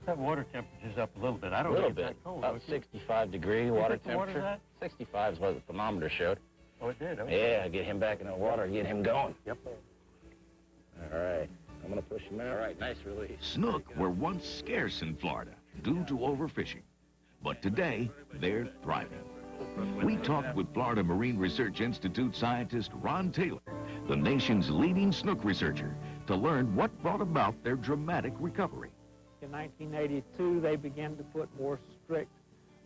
That water temperature's up a little bit. I don't think it's that cold. About 65 degree water think the water's temperature. at? 65 is what the thermometer showed. Oh, it did? Okay. Yeah, get him back in the water, get him going. Yep. All right. I'm going to push him out. All right, nice release. Snook were once scarce in Florida due to overfishing, but today they're thriving. We talked with Florida Marine Research Institute scientist Ron Taylor, the nation's leading snook researcher, to learn what brought about their dramatic recovery. In 1982, they began to put more strict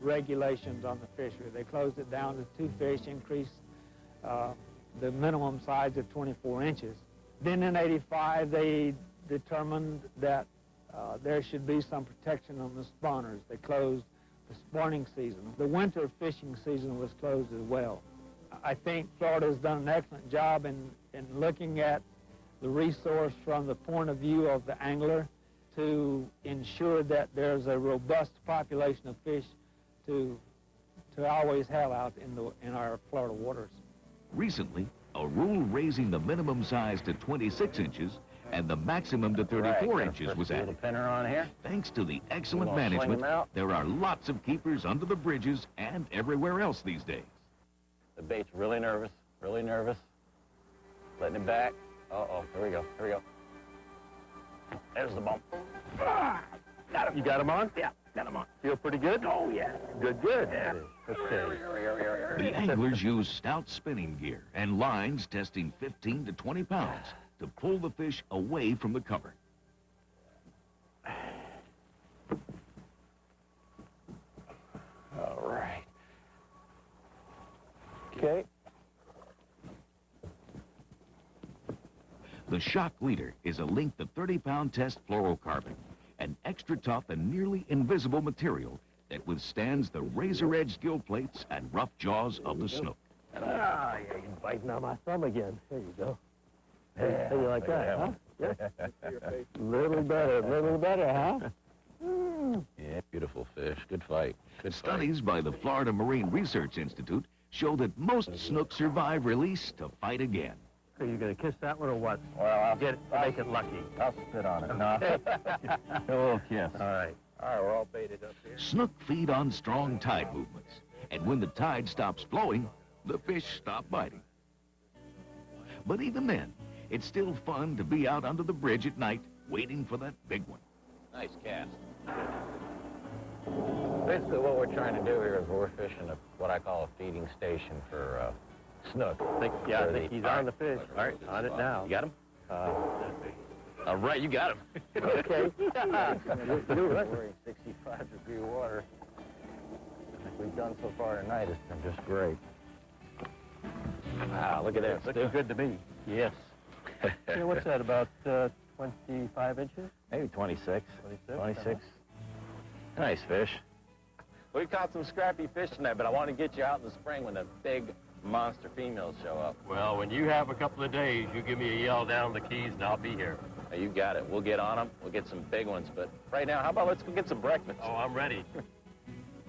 regulations on the fishery. They closed it down to 2 fish, increased the minimum size to 24 inches. Then in 85, they determined that there should be some protection on the spawners. They closed the spawning season. The winter fishing season was closed as well. I think Florida's done an excellent job in looking at the resource from the point of view of the angler to ensure that there's a robust population of fish to always have out in our Florida waters. Recently, a rule raising the minimum size to 26 inches and the maximum to 34 inches was added. Pinner on here. Thanks to the excellent management, there are lots of keepers under the bridges and everywhere else these days. The bait's really nervous, really nervous. Letting him back. Uh-oh, here we go, here we go. There's the bump. Ah, got him. You got him on? Yeah, got him on. Feel pretty good? Oh, yeah. Good, good. Yeah. Okay. The anglers use stout spinning gear and lines testing 15 to 20 pounds to pull the fish away from the cover. All right. Okay. The shock leader is a length of 30-pound test fluorocarbon, an extra tough and nearly invisible material that withstands the razor-edged gill plates and rough jaws of the snook. Ah, yeah, you're biting on my thumb again. There you go. Hey, how you like that, huh? Yeah. Little better, huh? Yeah, beautiful fish. Good fight. Good Studies by the Florida Marine Research Institute show that most snook survive release to fight again. So you gonna kiss that one or what? Well, I'll make it lucky. I'll spit on it. No. A little kiss. All right. All right, we're all baited up here. Snook feed on strong tide movements, and when the tide stops flowing, the fish stop biting. But even then, it's still fun to be out under the bridge at night waiting for that big one. Nice cast. Basically, what we're trying to do here is we're fishing what I call a feeding station for snook. I think he's on the fish. All right, on it now. You got him? All right, you got him. Okay. We're in 65-degree water. Like we've done so far tonight, it's been just great. Wow, look at that. Looking good to me. Yes. Yeah, what's that, about 25 inches? Maybe 26. 26. Uh-huh. Nice fish. We caught some scrappy fish tonight, but I want to get you out in the spring when the big monster females show up. Well, when you have a couple of days, you give me a yell down the Keys, and I'll be here. Now, you got it. We'll get on them. We'll get some big ones. But right now, how about let's go get some breakfast? Oh, I'm ready.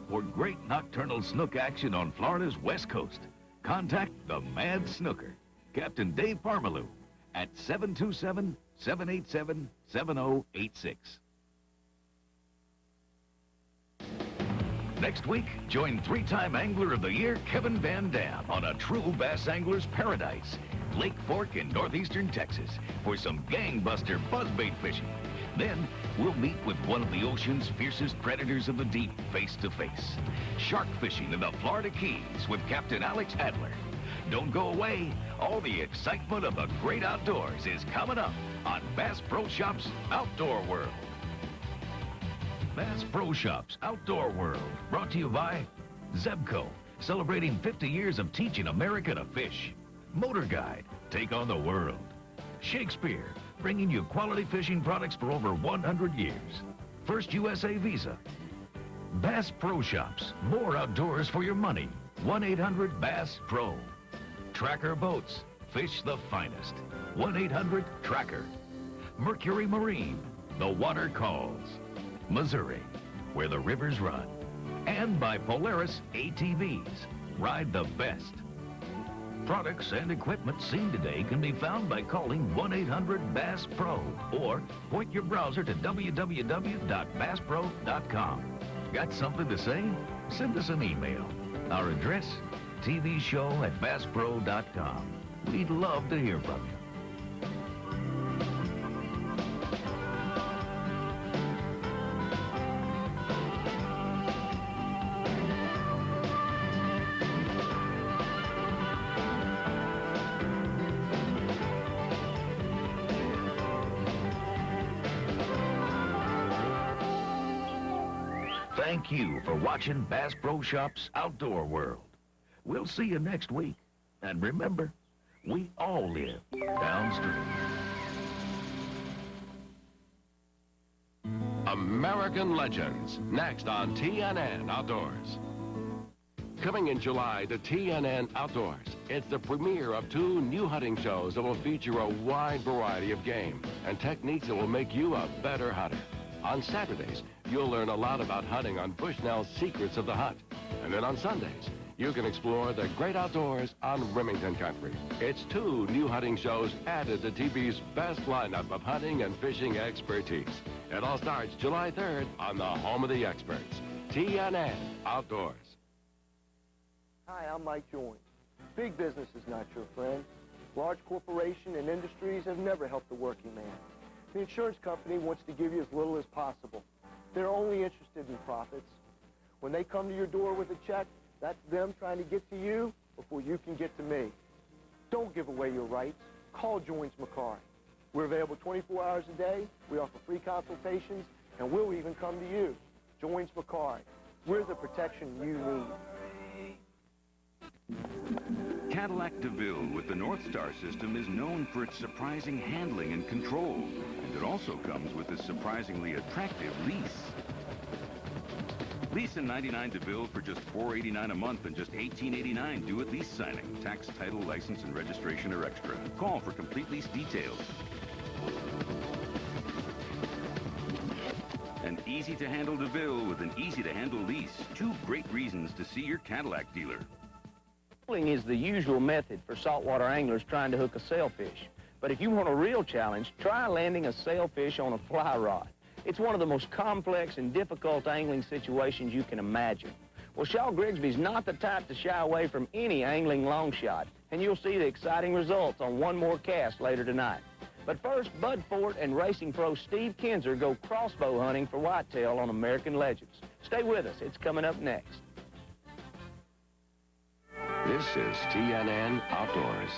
For great nocturnal snook action on Florida's West Coast, contact the Mad Snooker, Captain Dave Parmalu, at 727-787-7086. Next week, join 3-time Angler of the Year Kevin Van Dam on a true bass angler's paradise, Lake Fork in northeastern Texas, for some gangbuster buzzbait fishing. Then, we'll meet with one of the ocean's fiercest predators of the deep face to face. Shark fishing in the Florida Keys with Captain Alex Adler. Don't go away. All the excitement of the great outdoors is coming up on Bass Pro Shops Outdoor World. Bass Pro Shops Outdoor World, brought to you by Zebco, celebrating 50 years of teaching America to fish. Motor Guide, take on the world. Shakespeare, bringing you quality fishing products for over 100 years. First USA Visa. Bass Pro Shops, more outdoors for your money. 1-800-BASS-PRO. Tracker Boats, fish the finest. 1-800-TRACKER. Mercury Marine, the water calls. Missouri, where the rivers run. And by Polaris ATVs, ride the best. Products and equipment seen today can be found by calling 1-800-BASS-PRO or point your browser to www.basspro.com. Got something to say? Send us an email. Our address, tvshow@basspro.com. We'd love to hear from you. Thank you for watching Bass Pro Shop's Outdoor World. We'll see you next week. And remember, we all live downstream. American Legends, next on TNN Outdoors. Coming in July to TNN Outdoors, it's the premiere of 2 new hunting shows that will feature a wide variety of game and techniques that will make you a better hunter. On Saturdays, you'll learn a lot about hunting on Bushnell's Secrets of the Hunt. And then on Sundays, you can explore the great outdoors on Remington Country. It's 2 new hunting shows added to TV's best lineup of hunting and fishing expertise. It all starts July 3rd on the home of the experts, TNN Outdoors. Hi, I'm Mike Joynes. Big business is not your friend. Large corporations and industries have never helped the working man. The insurance company wants to give you as little as possible. They're only interested in profits. When they come to your door with a check, that's them trying to get to you before you can get to me. Don't give away your rights. Call Joynes McCarty. We're available 24 hours a day. We offer free consultations, and we'll even come to you. Joynes McCarty. We're the protection you need. Cadillac DeVille with the North Star system is known for its surprising handling and control. And it also comes with a surprisingly attractive lease. Lease a 99 DeVille for just $489 a month and just $1889 due at lease signing. Tax, title, license, and registration are extra. Call for complete lease details. An easy-to-handle DeVille with an easy-to-handle lease. 2 great reasons to see your Cadillac dealer. Trolling is the usual method for saltwater anglers trying to hook a sailfish. But if you want a real challenge, try landing a sailfish on a fly rod. It's one of the most complex and difficult angling situations you can imagine. Well, Shaw Grigsby's not the type to shy away from any angling long shot, and you'll see the exciting results on one more cast later tonight. But first, Bud Fort and racing pro Steve Kinzer go crossbow hunting for whitetail on American Legends. Stay with us. It's coming up next. This is TNN Outdoors.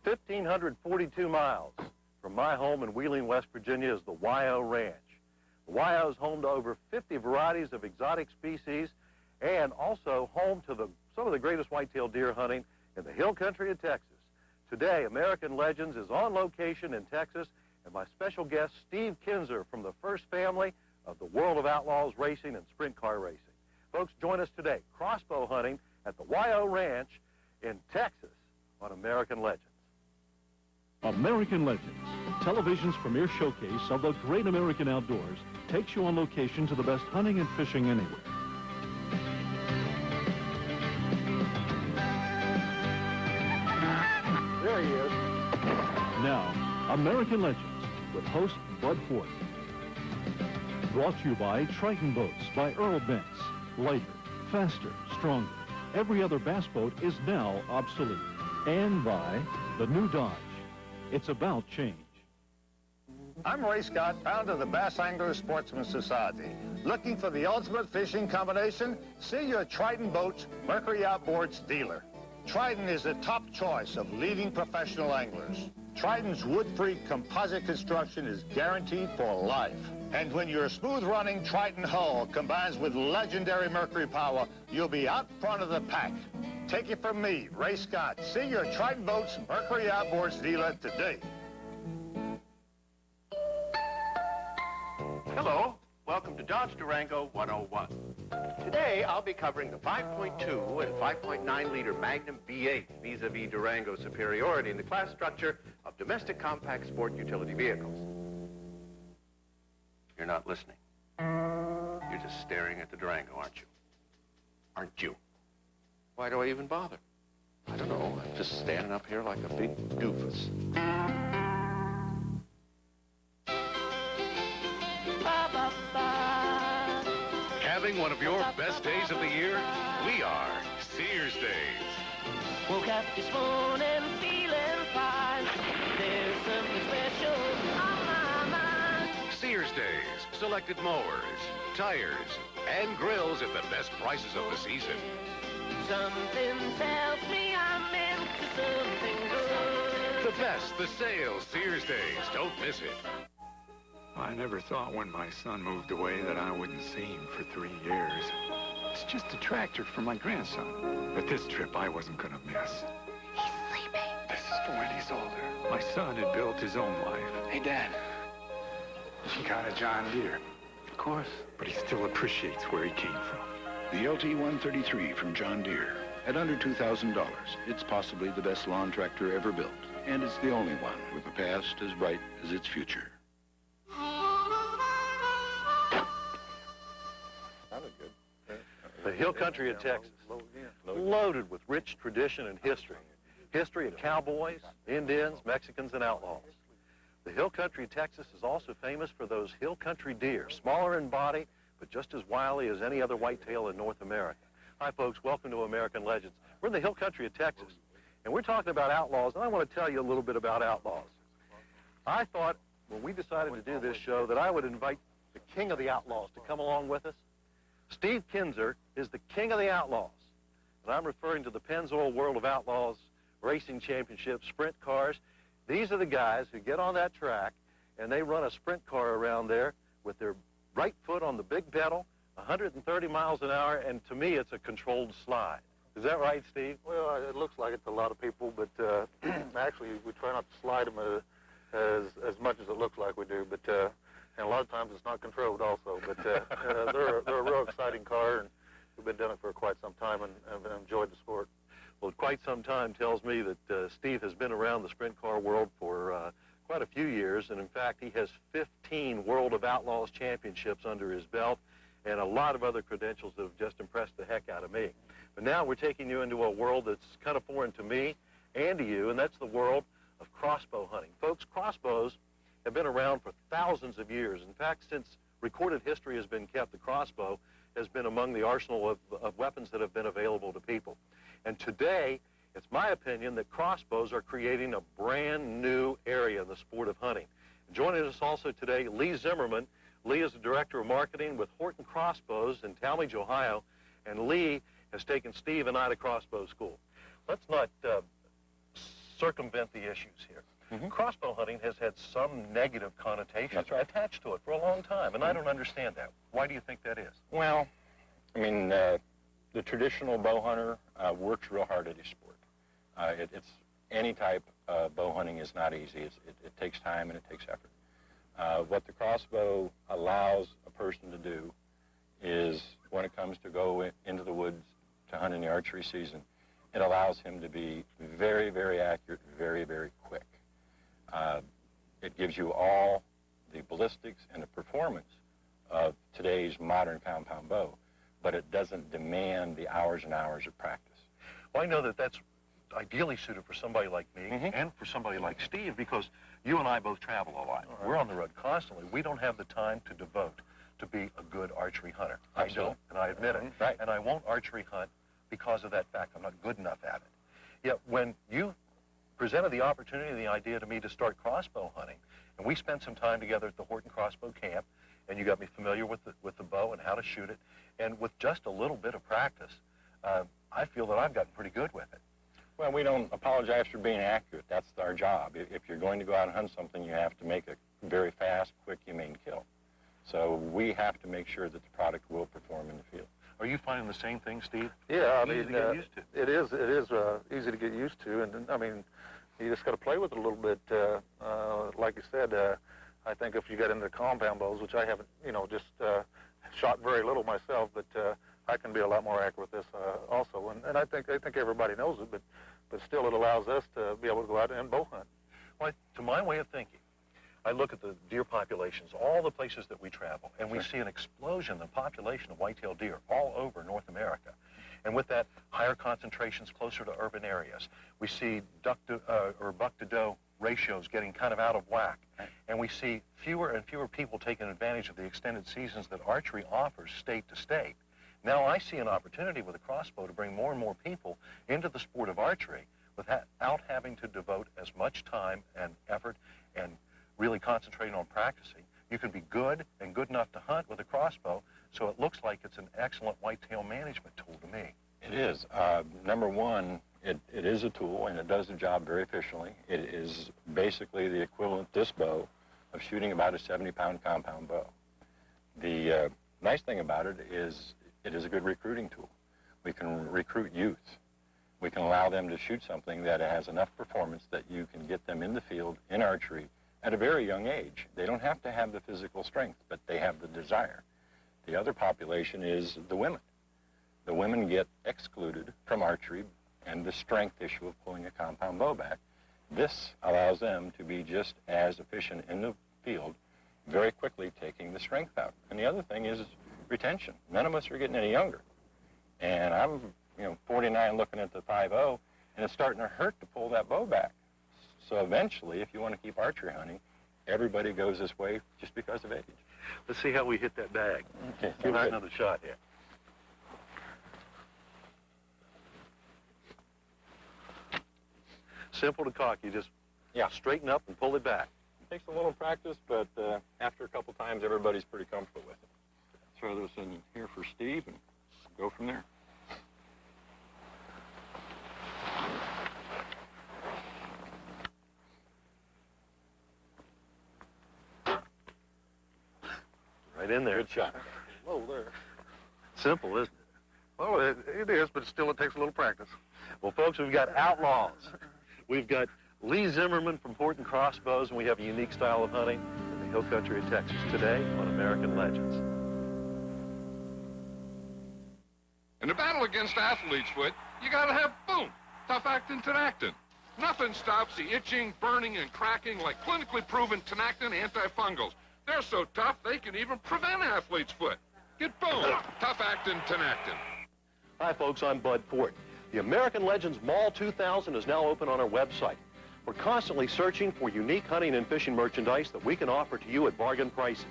(1,542 miles from my home in Wheeling, West Virginia is the Wyo Ranch. The Wyo is home to over 50 varieties of exotic species and also home to some of the greatest whitetail deer hunting in the hill country of Texas. Today, American Legends is on location in Texas, and my special guest, Steve Kinzer from the first family of the World of Outlaws Racing and Sprint Car Racing. Folks, join us today, crossbow hunting at the Wyo Ranch in Texas on American Legends. American Legends, television's premier showcase of the great American outdoors, takes you on location to the best hunting and fishing anywhere. There he is. Now, American Legends with host Bud Fort. Brought to you by Triton Boats by Earl Bentz. Lighter, faster, stronger. Every other bass boat is now obsolete. And by the new Dodge. It's about change. I'm Ray Scott, founder of the Bass Anglers Sportsman Society. Looking for the ultimate fishing combination? See your Triton Boats Mercury Outboards dealer. Triton is the top choice of leading professional anglers. Triton's wood-free composite construction is guaranteed for life. And when your smooth-running Triton hull combines with legendary Mercury power, you'll be out front of the pack. Take it from me, Ray Scott. See your Triton Boats Mercury Outboards dealer today. Hello. Welcome to Dodge Durango 101. Today, I'll be covering the 5.2 and 5.9 liter Magnum V8 vis-a-vis Durango's superiority in the class structure of domestic compact sport utility vehicles. You're not listening. You're just staring at the Durango, aren't you? Aren't you? Why do I even bother? I don't know. I'm just standing up here like a big doofus. Having one of your best days of the year? We are Sears Days. Woke up this morning feeling fine. There's something special on my mind. Sears Days. Selected mowers, tires, and grills at the best prices of the season. Something tells me I'm into something good. The best, the sales, Sears Days. Don't miss it. I never thought when my son moved away that I wouldn't see him for 3 years. It's just a tractor for my grandson. But this trip I wasn't gonna miss. He's sleeping. This is for when he's older. My son had built his own life. Hey, Dad. He got a John Deere. Of course. But he still appreciates where he came from. The LT-133 from John Deere. At under $2,000, it's possibly the best lawn tractor ever built. And it's the only one with a past as bright as its future. The hill country of Texas, loaded with rich tradition and history. History of cowboys, Indians, Mexicans, and outlaws. The hill country of Texas is also famous for those hill country deer, smaller in body, but just as wily as any other whitetail in North America. Hi, folks. Welcome to American Legends. We're in the hill country of Texas, and we're talking about outlaws, and I want to tell you a little bit about outlaws. I thought, when we decided to do this show, that I would invite the king of the outlaws to come along with us. Steve Kinzer is the king of the outlaws, and I'm referring to the Pennzoil World of Outlaws Racing Championship sprint cars. These are the guys who get on that track, and they run a sprint car around there with their right foot on the big pedal, 130 miles an hour, and to me, it's a controlled slide. Is that right, Steve? Well, it looks like it to a lot of people, but actually, we try not to slide them as much as it looks like we do, but and a lot of times it's not controlled also, but they're a real exciting car, and we've been doing it for quite some time and enjoyed the sport. Well, quite some time tells me that Steve has been around the sprint car world for quite a few years, and in fact, he has 15 World of Outlaws championships under his belt and a lot of other credentials that have just impressed the heck out of me. But now we're taking you into a world that's kind of foreign to me and to you, and that's the world of crossbow hunting. Folks, crossbows have been around for thousands of years. In fact, since recorded history has been kept, the crossbow has been among the arsenal of weapons that have been available to people. And today, it's my opinion that crossbows are creating a brand new area in the sport of hunting. And joining us also today, Lee Zimmerman. Lee is the Director of Marketing with Horton Crossbows in Talmadge, Ohio, and Lee has taken Steve and I to crossbow school. Let's not circumvent the issues here. Crossbow hunting has had some negative connotations attached to it for a long time, and I don't understand that. Why do you think that is? Well, I mean, the traditional bow hunter works real hard at his sport. It's any type of bow hunting is not easy. It takes time and it takes effort. What the crossbow allows a person to do is, when it comes to go into the woods to hunt in the archery season, it allows him to be very, very accurate, very, very quick. It gives you all the ballistics and the performance of today's modern compound bow, but it doesn't demand the hours and hours of practice. Well, I know that that's ideally suited for somebody like me and for somebody like Steve, because you and I both travel a lot. We're on the road constantly. We don't have the time to devote to be a good archery hunter. I don't, and I admit it. Right. And I won't archery hunt because of that fact. I'm not good enough at it. Yet when you presented the opportunity and the idea to me to start crossbow hunting, and we spent some time together at the Horton Crossbow Camp, and you got me familiar with the bow and how to shoot it, and with just a little bit of practice, I feel that I've gotten pretty good with it. Well, we don't apologize for being accurate. That's our job. If you're going to go out and hunt something, you have to make a very fast, quick, humane kill. So we have to make sure that the product will perform in the field. Are you finding the same thing, Steve? Yeah, I mean, easy to get used to. It is easy to get used to, and I mean, you just got to play with it a little bit. Like you said, I think if you get into compound bows, which I haven't, just shot very little myself, but I can be a lot more accurate with this also. And I think everybody knows it, but still it allows us to be able to go out and bow hunt. Well, to my way of thinking, I look at the deer populations, all the places that we travel, and we see an explosion in the population of white-tailed deer all over North America. And with that, higher concentrations closer to urban areas. We see buck-to-doe ratios getting kind of out of whack. And we see fewer and fewer people taking advantage of the extended seasons that archery offers state to state. Now I see an opportunity with a crossbow to bring more and more people into the sport of archery without having to devote as much time and effort and really concentrating on practicing. You can be good and good enough to hunt with a crossbow, so it looks like it's an excellent whitetail management tool to me. It is. Number one, it is a tool, and it does the job very efficiently. It is basically the equivalent, this bow, of shooting about a 70-pound compound bow. The nice thing about it is a good recruiting tool. We can recruit youth. We can allow them to shoot something that has enough performance that you can get them in the field in archery at a very young age. They don't have to have the physical strength, but they have the desire. The other population is the women. The women get excluded from archery and the strength issue of pulling a compound bow back. This allows them to be just as efficient in the field, very quickly taking the strength out. And the other thing is retention. None of us are getting any younger. And I'm 49 looking at the 5.0, and it's starting to hurt to pull that bow back. So eventually, if you want to keep archery hunting, everybody goes this way just because of age. Let's see how we hit that bag. Okay. Give it another shot here. Simple to cock. You just straighten up and pull it back. It takes a little practice, but after a couple times, everybody's pretty comfortable with it. Throw this in here for Steve and go from there. Right in there. Good shot. Whoa, there. Simple, isn't it? Well, it is, but still it takes a little practice. Well, folks, we've got outlaws. We've got Lee Zimmerman from Horton Crossbows, and we have a unique style of hunting in the hill country of Texas today on American Legends. In the battle against athlete's foot, you gotta have boom, tough actin tenactin. Nothing stops the itching, burning, and cracking like clinically proven tenactin antifungals. They're so tough they can even prevent athlete's foot. Get boom, tough actin tenactin. Hi, folks, I'm Bud Fort. The American Legends Mall 2000 is now open on our website. We're constantly searching for unique hunting and fishing merchandise that we can offer to you at bargain prices.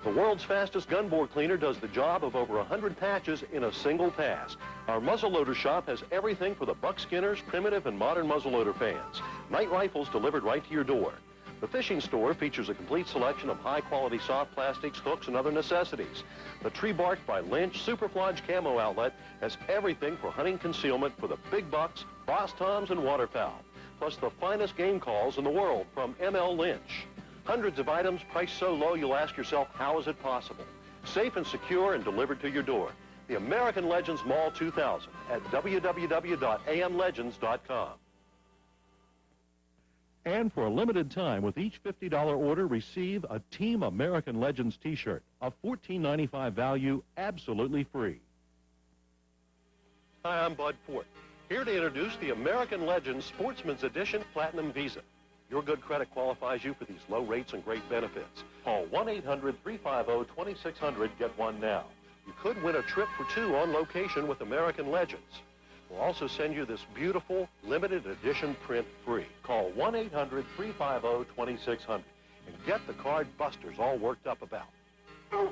The world's fastest gunboard cleaner does the job of over 100 patches in a single pass. Our muzzleloader shop has everything for the buckskinners, primitive, and modern muzzleloader fans. Night rifles delivered right to your door. The fishing store features a complete selection of high-quality soft plastics, hooks, and other necessities. The Tree Bark by Lynch Superflodge Camo Outlet has everything for hunting concealment for the big bucks, boss toms, and waterfowl, plus the finest game calls in the world from ML Lynch. Hundreds of items priced so low you'll ask yourself, how is it possible? Safe and secure and delivered to your door. The American Legends Mall 2000 at www.amlegends.com. And for a limited time, with each $50 order, receive a Team American Legends t-shirt, a $14.95 value, absolutely free. Hi, I'm Bud Fort, here to introduce the American Legends Sportsman's Edition Platinum Visa. Your good credit qualifies you for these low rates and great benefits. Call 1-800-350-2600, get one now. You could win a trip for two on location with American Legends. We'll also send you this beautiful, limited edition print free. Call 1-800-350-2600 and get the card busters all worked up about. In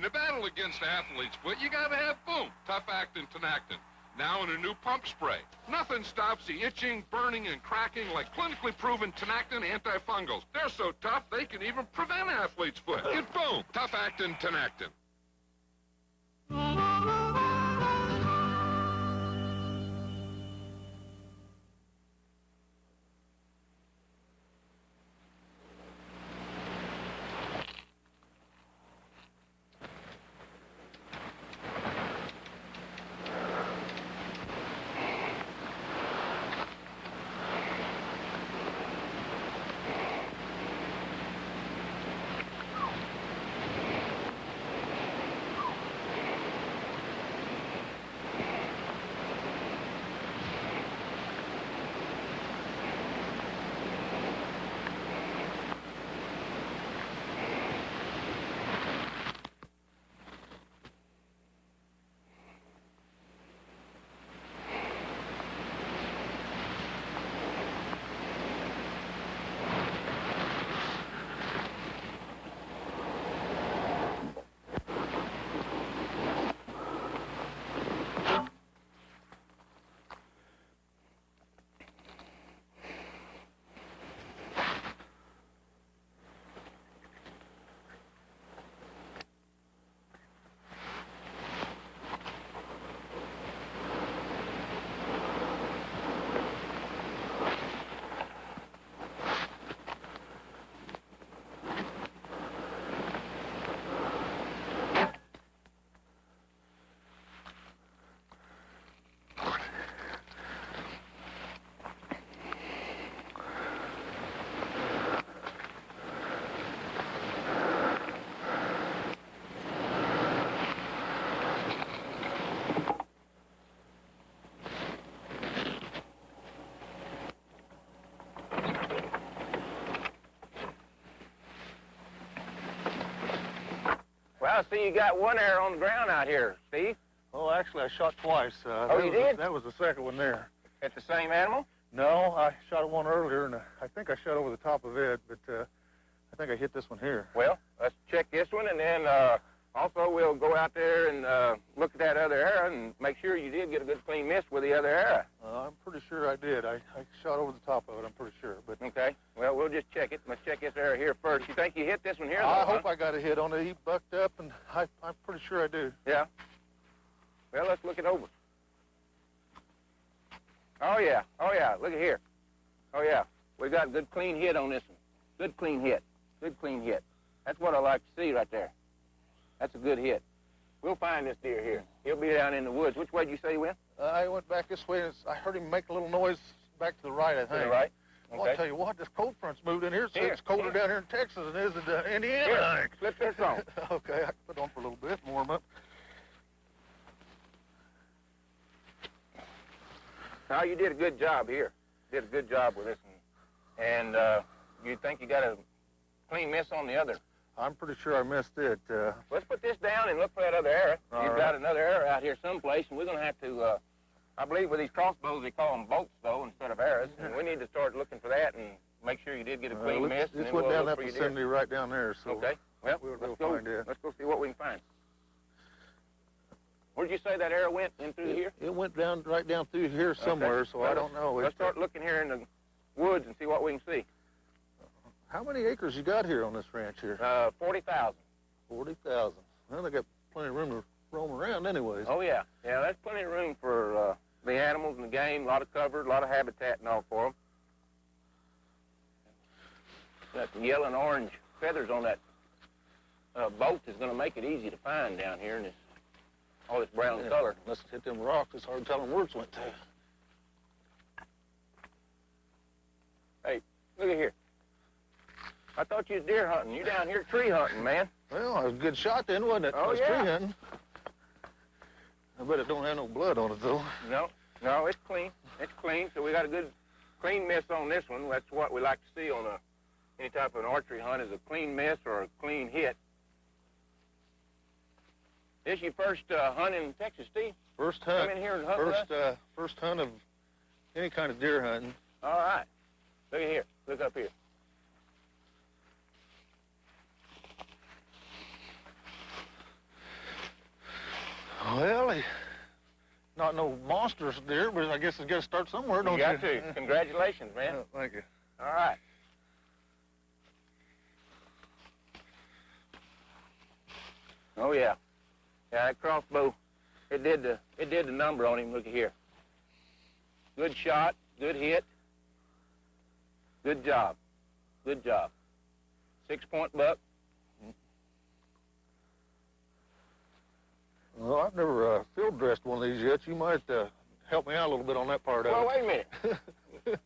the battle against athlete's foot, you gotta have boom, tough actin tenactin. Now in a new pump spray. Nothing stops the itching, burning, and cracking like clinically proven tenactin antifungals. They're so tough they can even prevent athlete's foot. Get boom, tough actin tenactin. I see you got one arrow on the ground out here, Steve. Oh, actually, I shot twice. You did? That was the second one there. At the same animal? No, I shot one earlier, and I think I shot over the top of it, but I think I hit this one here. Well, let's check this one, and then also we'll go out there and look at that other arrow and make sure you did get a good clean miss with the other arrow. I'm pretty sure I did. I shot over the top of it, I'm pretty sure. But okay, well, we'll just check it. Let's check this arrow here first. You think you hit this one here? I hope I got a hit on it. He bucked up, and I'm pretty sure I do. Yeah. Well, let's look it over. Oh, yeah. Oh, yeah. Look at here. Oh, yeah. We got a good clean hit on this one. Good clean hit. Good clean hit. That's what I like to see right there. That's a good hit. We'll find this deer here. He'll be down in the woods. Which way did you say he went? I went back this way, and I heard him make a little noise back to the right, I think. To the right? Okay. Well, I'll tell you what, this cold front's moved in here, so it's colder down here in Texas than it is in Indiana. Here, flip this on. Okay, I can put it on for a little bit, warm up. Now, you did a good job here. Did a good job with this one. And you think you got a clean miss on the other? I'm pretty sure I missed it. Let's put this down and look for that other arrow. All You've right. got another arrow out here someplace, and we're going to have to, I believe with these crossbows, they call them bolts, though, instead of arrows. And we need to start looking for that and make sure you did get a clean miss. This went down that vicinity right down there. So okay. Well, let's go. Let's go see what we can find. Where did you say that arrow went? In through here? It went down right down through here somewhere, okay. so well, I don't know. Let's start looking here in the woods and see what we can see. How many acres you got here on this ranch here? 40,000. 40,000. Well, they got plenty of room to roam around anyways. Oh, yeah. Yeah, there's plenty of room for the animals and the game, a lot of cover, a lot of habitat and all for them. That yellow and orange feathers on that boat is going to make it easy to find down here in this, all this brown color. Let's hit them rocks. It's hard to tell them where it went to. Hey, look at here. I thought you was deer hunting. You down here tree hunting, man. Well, it was a good shot then, wasn't it? Oh, I was yeah. tree hunting. I bet it don't have no blood on it, though. No, it's clean. It's clean, so we got a good clean miss on this one. That's what we like to see on any type of an archery hunt is a clean miss or a clean hit. This your first hunt in Texas, Steve? First hunt. Come in here and hunt with us? First hunt of any kind of deer hunting. All right. Look at here. Look up here. Well, not no monsters deer, but I guess it's got to start somewhere, don't you? You got to. Congratulations, man. Thank you. All right. Oh, yeah. Yeah, that crossbow, it did the number on him. Look at here. Good shot, good hit. Good job. Good job. 6-point buck. Well, I've never field dressed one of these yet. You might help me out a little bit on that part of it. Well, wait a minute.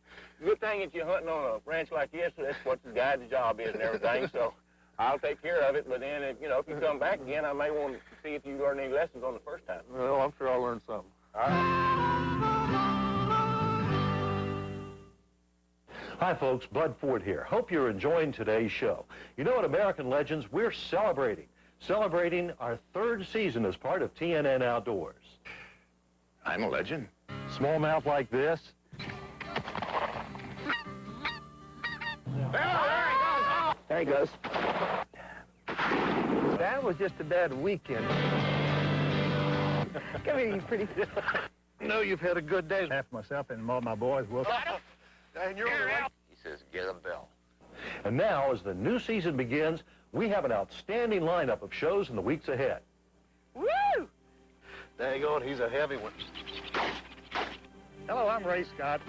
Good thing that you're hunting on a ranch like this. That's what the guide's job is and everything. So I'll take care of it. But then, if you come back again, I may want to see if you learned any lessons on the first time. Well, I'm sure I'll learn something. All right. Hi, folks. Bud Ford here. Hope you're enjoying today's show. You know, at American Legends, we're celebrating our third season as part of TNN Outdoors. I'm a legend. Smallmouth like this. There he goes. That was just a bad weekend. Come here, you pretty. No, you've had a good day. Half myself and all my boys will. And you're right. He says, get a bell. And now, as the new season begins, we have an outstanding lineup of shows in the weeks ahead. Woo! Dang on, he's a heavy one. Hello, I'm Ray Scott.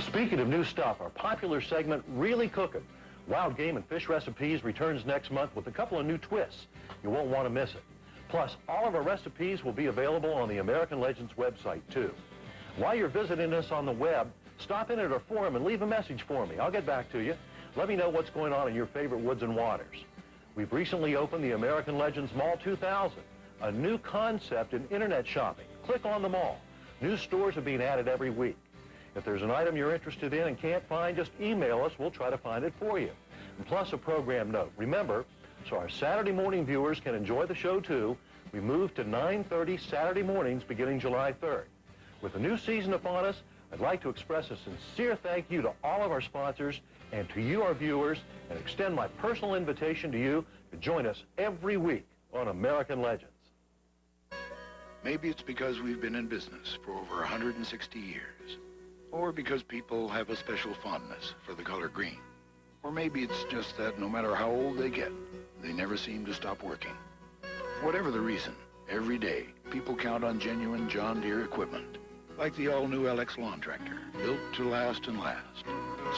Speaking of new stuff, our popular segment, Really Cookin', Wild Game and Fish Recipes, returns next month with a couple of new twists. You won't want to miss it. Plus, all of our recipes will be available on the American Legends website, too. While you're visiting us on the web, Stop in at our forum and leave a message for me. I'll get back to you. Let me know what's going on in your favorite woods and waters. We've recently opened the American Legends Mall 2000, a new concept in internet shopping. Click on the mall. New stores are being added every week. If there's an item you're interested in and can't find, just email us. We'll try to find it for you. And plus a program note. Remember, so our Saturday morning viewers can enjoy the show too, we moved to 9:30 Saturday mornings beginning July 3rd. With the new season upon us, I'd like to express a sincere thank you to all of our sponsors and to you, our viewers, and extend my personal invitation to you to join us every week on American Legends. Maybe it's because we've been in business for over 160 years, or because people have a special fondness for the color green, or maybe it's just that no matter how old they get, they never seem to stop working. Whatever the reason, every day, people count on genuine John Deere equipment, like the all-new LX lawn tractor, built to last and last.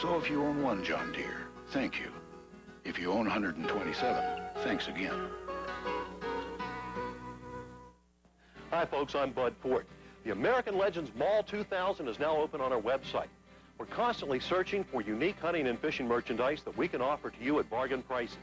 So if you own one John Deere, thank you. If you own 127, thanks again. Hi, folks, I'm Bud Fort. The American Legends Mall 2000 is now open on our website. We're constantly searching for unique hunting and fishing merchandise that we can offer to you at bargain prices.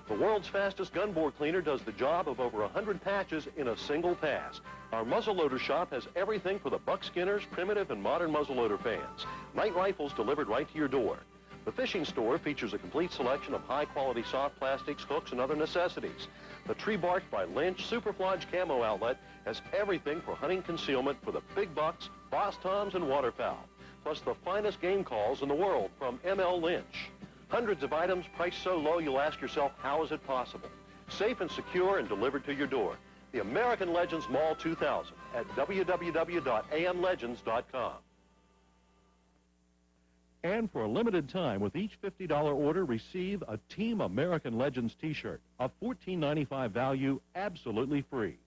The world's fastest gunboard cleaner does the job of over 100 patches in a single pass. Our muzzleloader shop has everything for the buckskinners, primitive, and modern muzzleloader fans. Night rifles delivered right to your door. The fishing store features a complete selection of high-quality soft plastics, hooks, and other necessities. The Tree Bark by Lynch Superflodge Camo Outlet has everything for hunting concealment for the big bucks, boss toms, and waterfowl, plus the finest game calls in the world from ML Lynch. Hundreds of items priced so low you'll ask yourself, how is it possible? Safe and secure and delivered to your door. The American Legends Mall 2000 at www.amlegends.com. And for a limited time, with each $50 order, receive a Team American Legends t-shirt, a $14.95 value, absolutely free.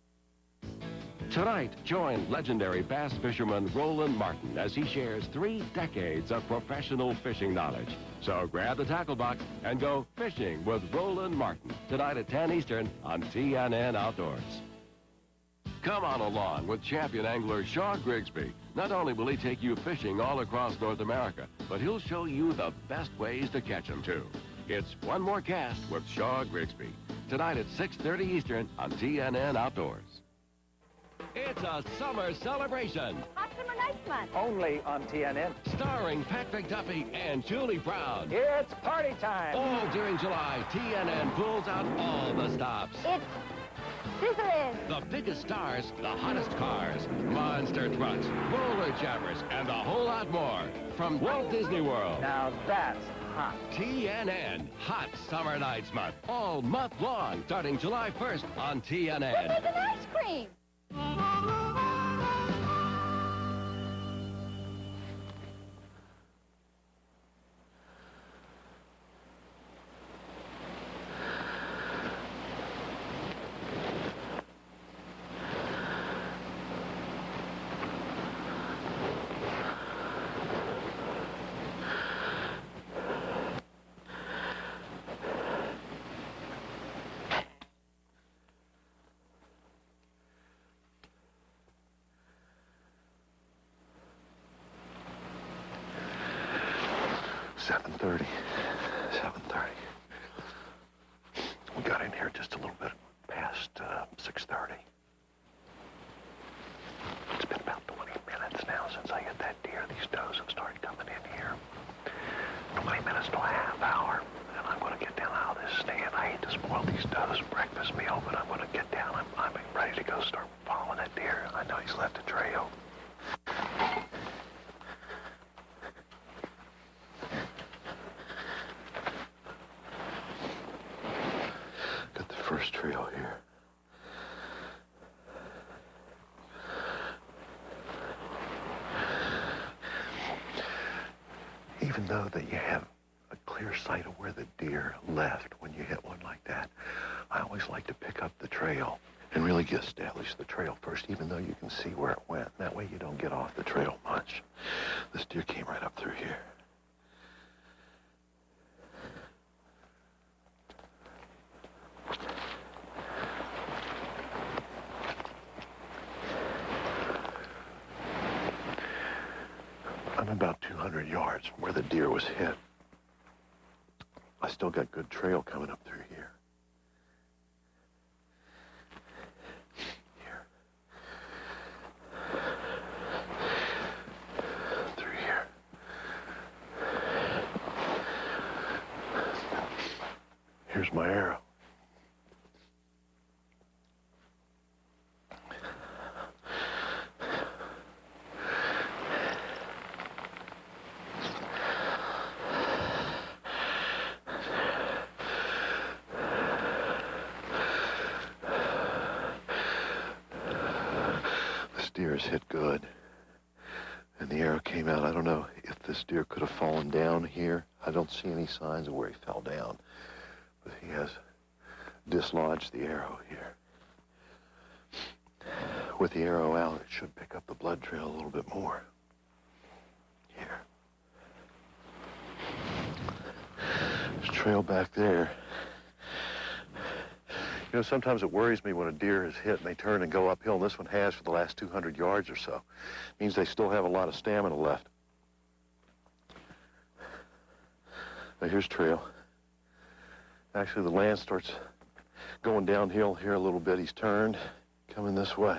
Tonight, join legendary bass fisherman Roland Martin as he shares 3 decades of professional fishing knowledge. So grab the tackle box and go fishing with Roland Martin tonight at 10 Eastern on TNN Outdoors. Come on along with champion angler Shaw Grigsby. Not only will he take you fishing all across North America, but he'll show you the best ways to catch them, too. It's One More Cast with Shaw Grigsby. Tonight at 6:30 Eastern on TNN Outdoors. It's a summer celebration. Hot Summer Nights Month. Only on TNN. Starring Patrick Duffy and Julie Brown. It's party time. All during July, TNN pulls out all the stops. It's sizzling. The biggest stars, the hottest cars, monster trucks, roller jammers, and a whole lot more from Walt Disney World. Now that's hot. TNN, Hot Summer Nights Month. All month long, starting July 1st on TNN. We're making ice cream. We got in here just a little bit past 6:30. It's been about 20 minutes now since I hit that deer. These does have started coming in here. 20 minutes to a half hour, and I'm going to get down out of this stand. I hate to spoil these does' breakfast meal, but I'm going to get down. I'm ready to go start following that deer. I know he's left a trail. Got the first trail here. Even though that you have a clear sight of where the deer left when you hit one like that, I always like to pick up the trail and really establish the trail first, even though you can see where it went. That way you don't get off the trail much. This deer came right up through here. I'm about 200 yards from where the deer was hit. I still got good trail coming up through here. Through here. Here's my arrow. Deer is hit good, and the arrow came out. I don't know if this deer could have fallen down here. I don't see any signs of where he fell down, but he has dislodged the arrow here. With the arrow out, it should pick up the blood trail a little bit more. Here. There's a trail back there. You know, sometimes it worries me when a deer is hit and they turn and go uphill, and this one has for the last 200 yards or so. It means they still have a lot of stamina left. Now here's trail. Actually, the land starts going downhill here a little bit. He's turned, coming this way.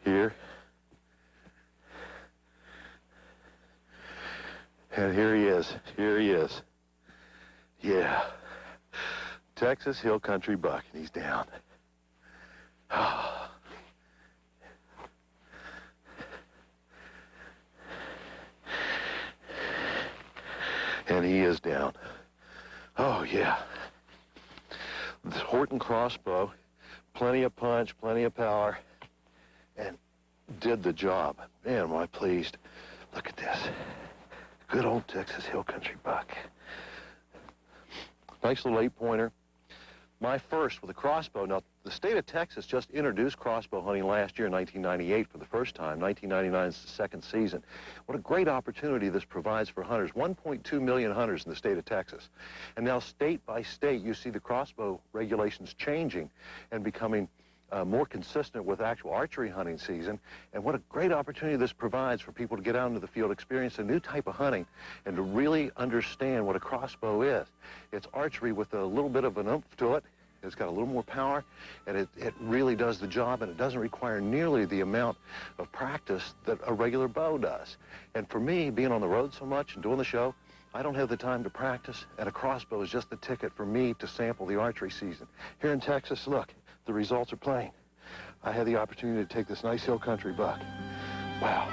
Here. And here he is. Here he is. Yeah. Texas Hill Country buck, and he's down. And he is down. Oh, yeah. This Horton crossbow, plenty of punch, plenty of power, and did the job. Man, am I pleased. Look at this. Good old Texas Hill Country buck. Nice little 8-pointer. My first with a crossbow. Now, the state of Texas just introduced crossbow hunting last year in 1998 for the first time. 1999 is the second season. What a great opportunity this provides for hunters. 1.2 million hunters in the state of Texas. And now state by state, you see the crossbow regulations changing and becoming more consistent with actual archery hunting season. And what a great opportunity this provides for people to get out into the field, experience a new type of hunting, and to really understand what a crossbow is. It's archery with a little bit of an oomph to it. It's got a little more power, and it really does the job, and it doesn't require nearly the amount of practice that a regular bow does. And for me, being on the road so much and doing the show, I don't have the time to practice, and a crossbow is just the ticket for me to sample the archery season. Here in Texas, look, the results are plain. I had the opportunity to take this nice hill country buck. Wow.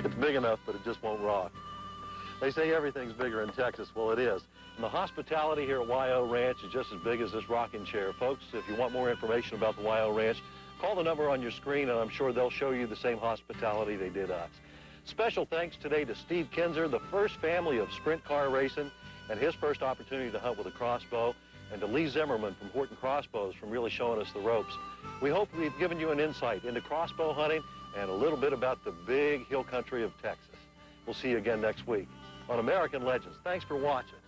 It's big enough, but it just won't rock. They say everything's bigger in Texas. Well, it is. And the hospitality here at YO Ranch is just as big as this rocking chair. Folks, if you want more information about the YO Ranch, call the number on your screen, and I'm sure they'll show you the same hospitality they did us. Special thanks today to Steve Kinzer, the first family of sprint car racing, and his first opportunity to hunt with a crossbow, and to Lee Zimmerman from Horton Crossbows from really showing us the ropes. We hope we've given you an insight into crossbow hunting and a little bit about the big hill country of Texas. We'll see you again next week on American Legends. Thanks for watching.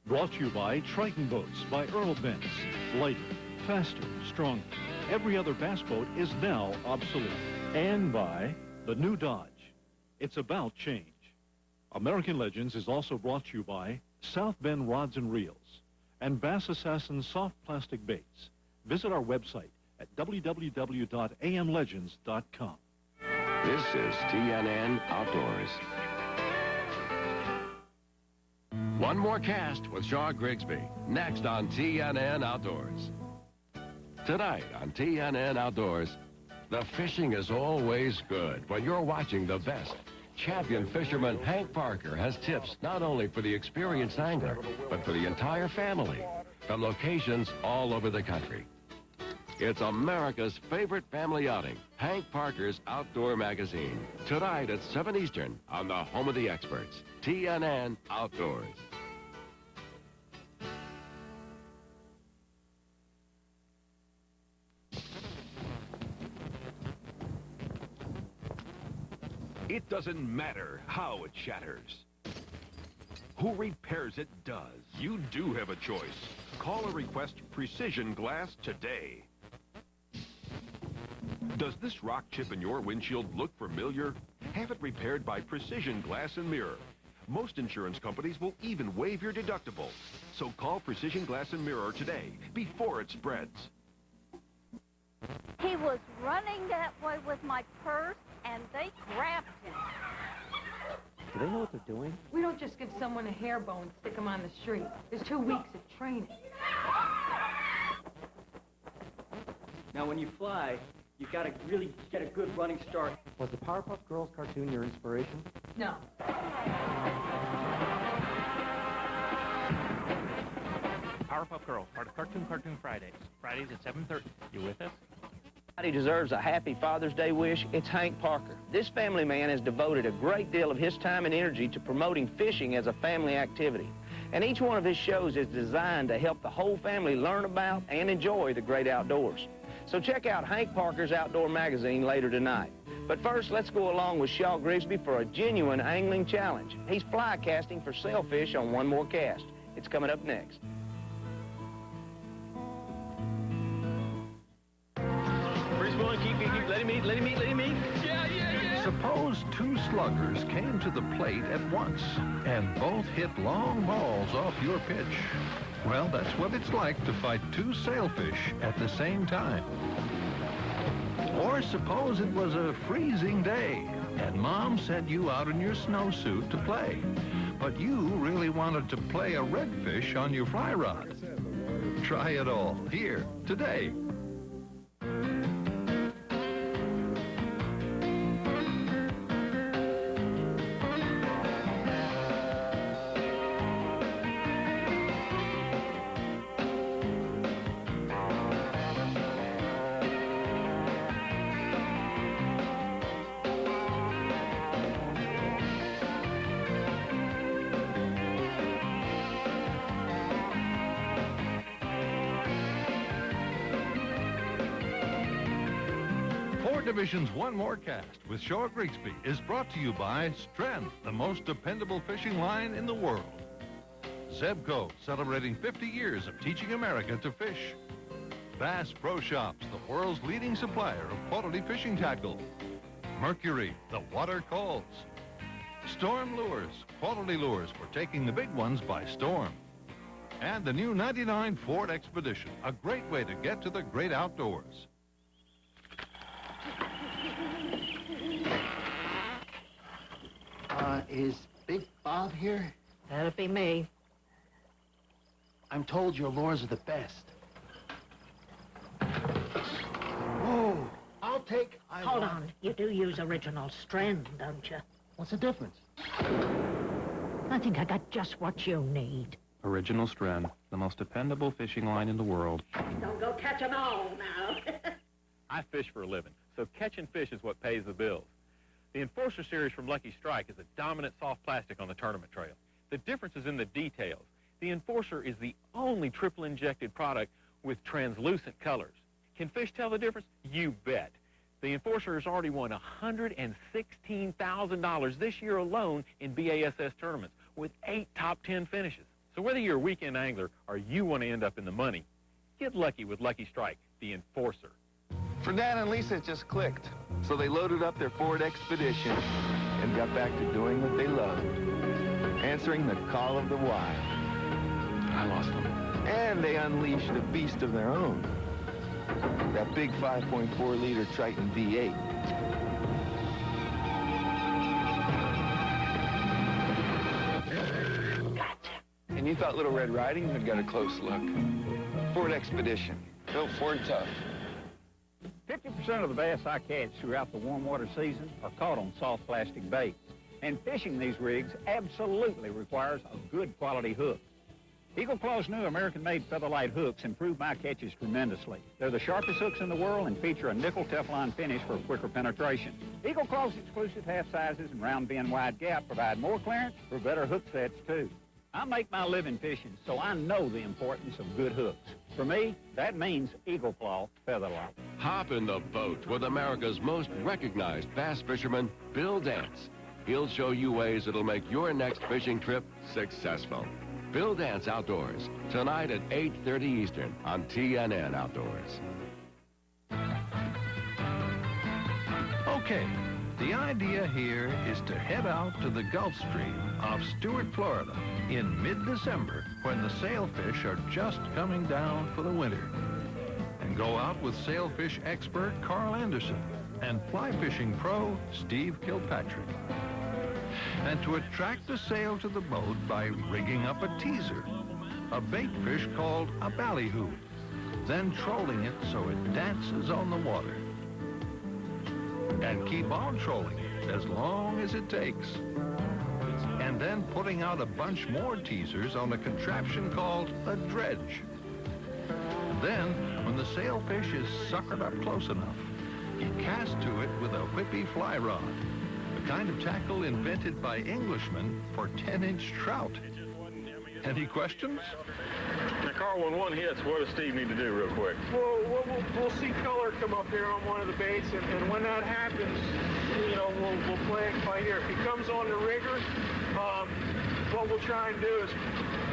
Brought to you by Triton Boats by Earl Bentz. Lighter, faster, stronger. Every other bass boat is now obsolete. And by the new Dodge. It's about change. American Legends is also brought to you by South Bend Rods and Reels and Bass Assassin Soft Plastic Baits. Visit our website at www.amlegends.com. This is TNN Outdoors. One more cast with Shaw Grigsby, next on TNN Outdoors. Tonight on TNN Outdoors, the fishing is always good when you're watching the best. Champion fisherman Hank Parker has tips not only for the experienced angler, but for the entire family from locations all over the country. It's America's favorite family outing, Hank Parker's Outdoor Magazine. Tonight at 7 Eastern on the home of the experts, TNN Outdoors. It doesn't matter how it shatters. Who repairs it does. You do have a choice. Call or request Precision Glass today. Does this rock chip in your windshield look familiar? Have it repaired by Precision Glass and Mirror. Most insurance companies will even waive your deductible. So call Precision Glass and Mirror today, before it spreads. He was running that way with my purse, and they grabbed him. Do they know what they're doing? We don't just give someone a hair bone and stick them on the street. There's 2 weeks of training. Now, when you fly, you've got to really get a good running start. Was the Powerpuff Girls cartoon your inspiration? No. Powerpuff Girls, part of Cartoon Fridays. Fridays at 7:30. You with us? He deserves a happy Father's Day wish. It's Hank Parker. This family man has devoted a great deal of his time and energy to promoting fishing as a family activity. And each one of his shows is designed to help the whole family learn about and enjoy the great outdoors. So check out Hank Parker's Outdoor Magazine later tonight. But first, let's go along with Shaw Grigsby for a genuine angling challenge. He's fly casting for sailfish on one more cast. It's coming up next. Let him eat. Yeah. Suppose two sluggers came to the plate at once and both hit long balls off your pitch. Well, that's what it's like to fight two sailfish at the same time. Or suppose it was a freezing day and Mom sent you out in your snowsuit to play, but you really wanted to play a redfish on your fly rod. Try it all here today. Division's One More Cast with Shaw Grigsby is brought to you by Strength, the most dependable fishing line in the world. Zebco, celebrating 50 years of teaching America to fish. Bass Pro Shops, the world's leading supplier of quality fishing tackle. Mercury, the water calls. Storm Lures, quality lures for taking the big ones by storm. And the new 99 Ford Expedition, a great way to get to the great outdoors. Is Big Bob here? That'll be me. I'm told your lures are the best. Whoa, I'll take... Hold on. You do use original strand, don't you? What's the difference? I think I got just what you need. Original Strand, the most dependable fishing line in the world. Don't go catch 'em all now. I fish for a living, so catching fish is what pays the bills. The Enforcer series from Lucky Strike is a dominant soft plastic on the tournament trail. The difference is in the details. The Enforcer is the only triple injected product with translucent colors. Can fish tell the difference? You bet. The Enforcer has already won $116,000 this year alone in BASS tournaments with 8 top 10 finishes. So whether you're a weekend angler or you want to end up in the money, get lucky with Lucky Strike, the Enforcer. For Dan and Lisa, it just clicked. So they loaded up their Ford Expedition and got back to doing what they loved, answering the call of the wild. I lost them. And they unleashed a beast of their own. That big 5.4-liter Triton V8. And you thought Little Red Riding Hood got a close look. Ford Expedition. Built Ford tough. 50% of the bass I catch throughout the warm water season are caught on soft plastic baits. And fishing these rigs absolutely requires a good quality hook. Eagle Claw's new American-made Featherlight hooks improve my catches tremendously. They're the sharpest hooks in the world and feature a nickel Teflon finish for quicker penetration. Eagle Claw's exclusive half sizes and round bend wide gap provide more clearance for better hook sets, too. I make my living fishing, so I know the importance of good hooks. For me, that means Eagle Claw Featherlight. Hop in the boat with America's most recognized bass fisherman, Bill Dance. He'll show you ways that'll make your next fishing trip successful. Bill Dance Outdoors, tonight at 8:30 Eastern on TNN Outdoors. Okay, the idea here is to head out to the Gulf Stream off Stewart, Florida in mid-December when the sailfish are just coming down for the winter. And go out with sailfish expert Carl Anderson and fly fishing pro Steve Kilpatrick. And to attract the sail to the boat by rigging up a teaser, a bait fish called a ballyhoo, then trolling it so it dances on the water. And keep on trolling it as long as it takes. And then putting out a bunch more teasers on a contraption called a dredge. Then, when the sailfish is suckered up close enough, you cast to it with a whippy fly rod, the kind of tackle invented by Englishmen for 10-inch trout. Any questions? Now, Carl, when one hits, what does Steve need to do real quick? Well, we'll see color come up here on one of the baits, and when that happens, you know, we'll play it by ear. If he comes on the rigger, what we'll try and do is,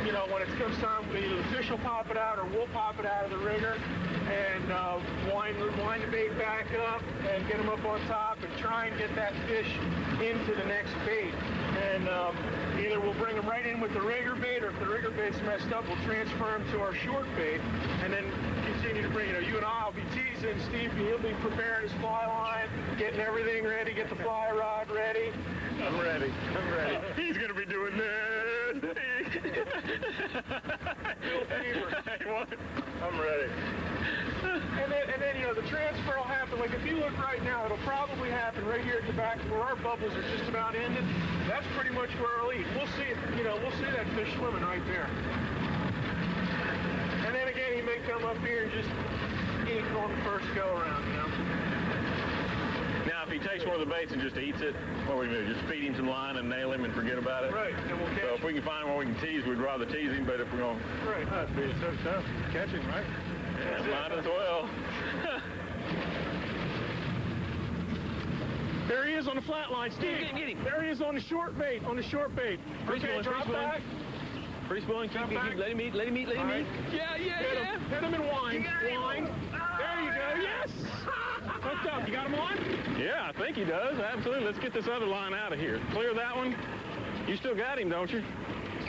you know, when it comes time, either the fish will pop it out or we'll pop it out of the rigger and wind the bait back up and get them up on top and try and get that fish into the next bait. And either we'll bring them right in with the rigger bait, or if the rigger bait's messed up, we'll transfer them to our short bait and then continue to bring, you know, you and I will be teasing. Steve, he'll be preparing his fly line, getting everything ready, get the fly rod ready. I'm ready. He's going to be doing this. I'm ready. And then, you know, the transfer will happen. Like, if you look right now, it'll probably happen right here at the back where our bubbles are just about ended. That's pretty much where I'll eat. We'll see it, you know, we'll see that fish swimming right there. And then again, he may come up here and just eat on the first go-around, you know. Now, if he takes one of the baits and just eats it, what we do? Just feed him some line and nail him and forget about it? Right, and we'll catch So if we can find one we can tease, we'd rather tease him, but if we're going... Right. That'd be so tough. Catch him, right? Yeah, might as well. There he is on the flat line. Steve, get him. There he is on the short bait, Okay, drop back. Free spooling, keep, let him eat. Right. Yeah. Hit him and wind. There you go, yes! Hooked up, you got him on? Yeah, I think he does, absolutely. Let's get this other line out of here. Clear that one. You still got him, don't you?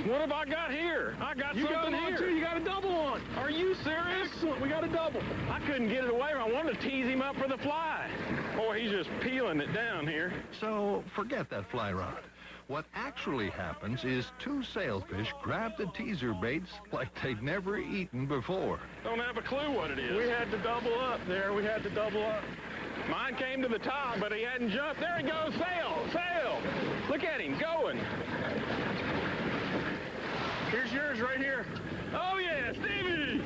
What have I got here? I got something got him here. on too. You got a double on. Are you serious? Excellent, we got a double. I couldn't get it away. I wanted to tease him up for the fly. Boy, he's just peeling it down here. So forget that fly rod. What actually happens is two sailfish grab the teaser baits like they'd never eaten before. Don't have a clue what it is. We had to double up there. Mine came to the top, but he hadn't jumped. There he goes, sail. Look at him, going. Here's yours right here. Oh, yeah, Stevie.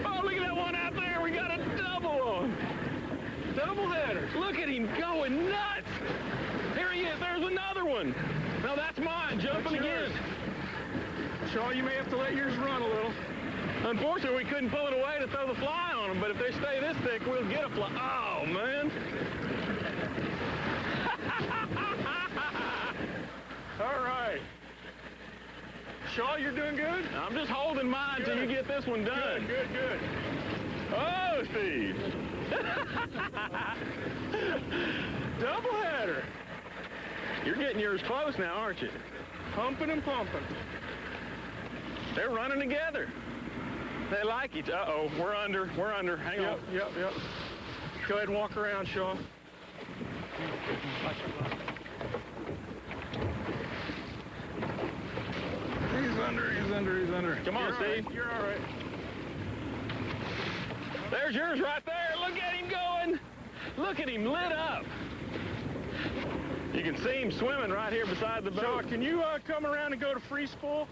Oh, look at that one out there. We got a double on. Double header. Look at him going nuts. Here he is. There's another one. No, that's mine. Jumping again. Shaw, you may have to let yours run a little. Unfortunately, we couldn't pull it away to throw the fly on them, but if they stay this thick, we'll get a fly. Oh, man. All right. Shaw, you're doing good? I'm just holding mine till you get this one done. Good. Oh, Steve. Doubleheader. You're getting yours close now, aren't you? Pumping and pumping. They're running together. They like each. Uh-oh, we're under. Hang on. Yep. Go ahead and walk around, Shaw. He's under. Come on, Steve. You're all right. There's yours right there. Look at him going. Look at him lit up. You can see him swimming right here beside the boat. Shaw, can you come around and go to free spool?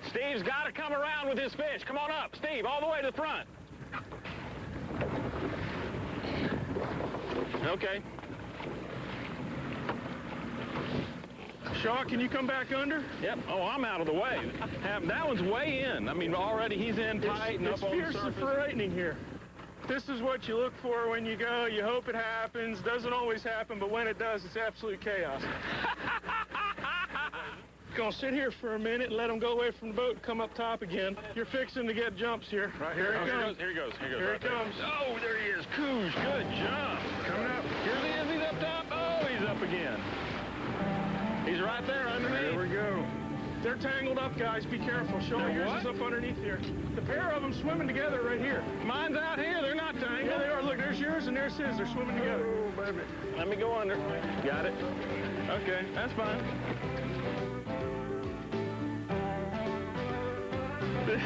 Steve's got to come around with his fish. Come on up, Steve, all the way to the front. Okay. Shaw, can you come back under? Yep. Oh, I'm out of the way. That one's way in. I mean, already he's in tight and up on the surface. It's fierce and frightening here. This is what you look for when you go. You hope it happens. Doesn't always happen, but when it does, it's absolute chaos. Gonna sit here for a minute and let him go away from the boat and come up top again. You're fixing to get jumps here. Right here he comes. Here he goes. Here right he comes. Oh, there he is. Cooge, good jump. Coming up. Here he is. He's up top. Oh, he's up again. He's right there underneath. There we go. They're tangled up, guys. Be careful. Show yours is up underneath here. The pair of them swimming together right here. Mine's out here. They're not tangled. Yeah, they are. Look, there's yours and there's his. They're swimming together. Oh, baby. Let me go under. Got it. Okay, that's fine. This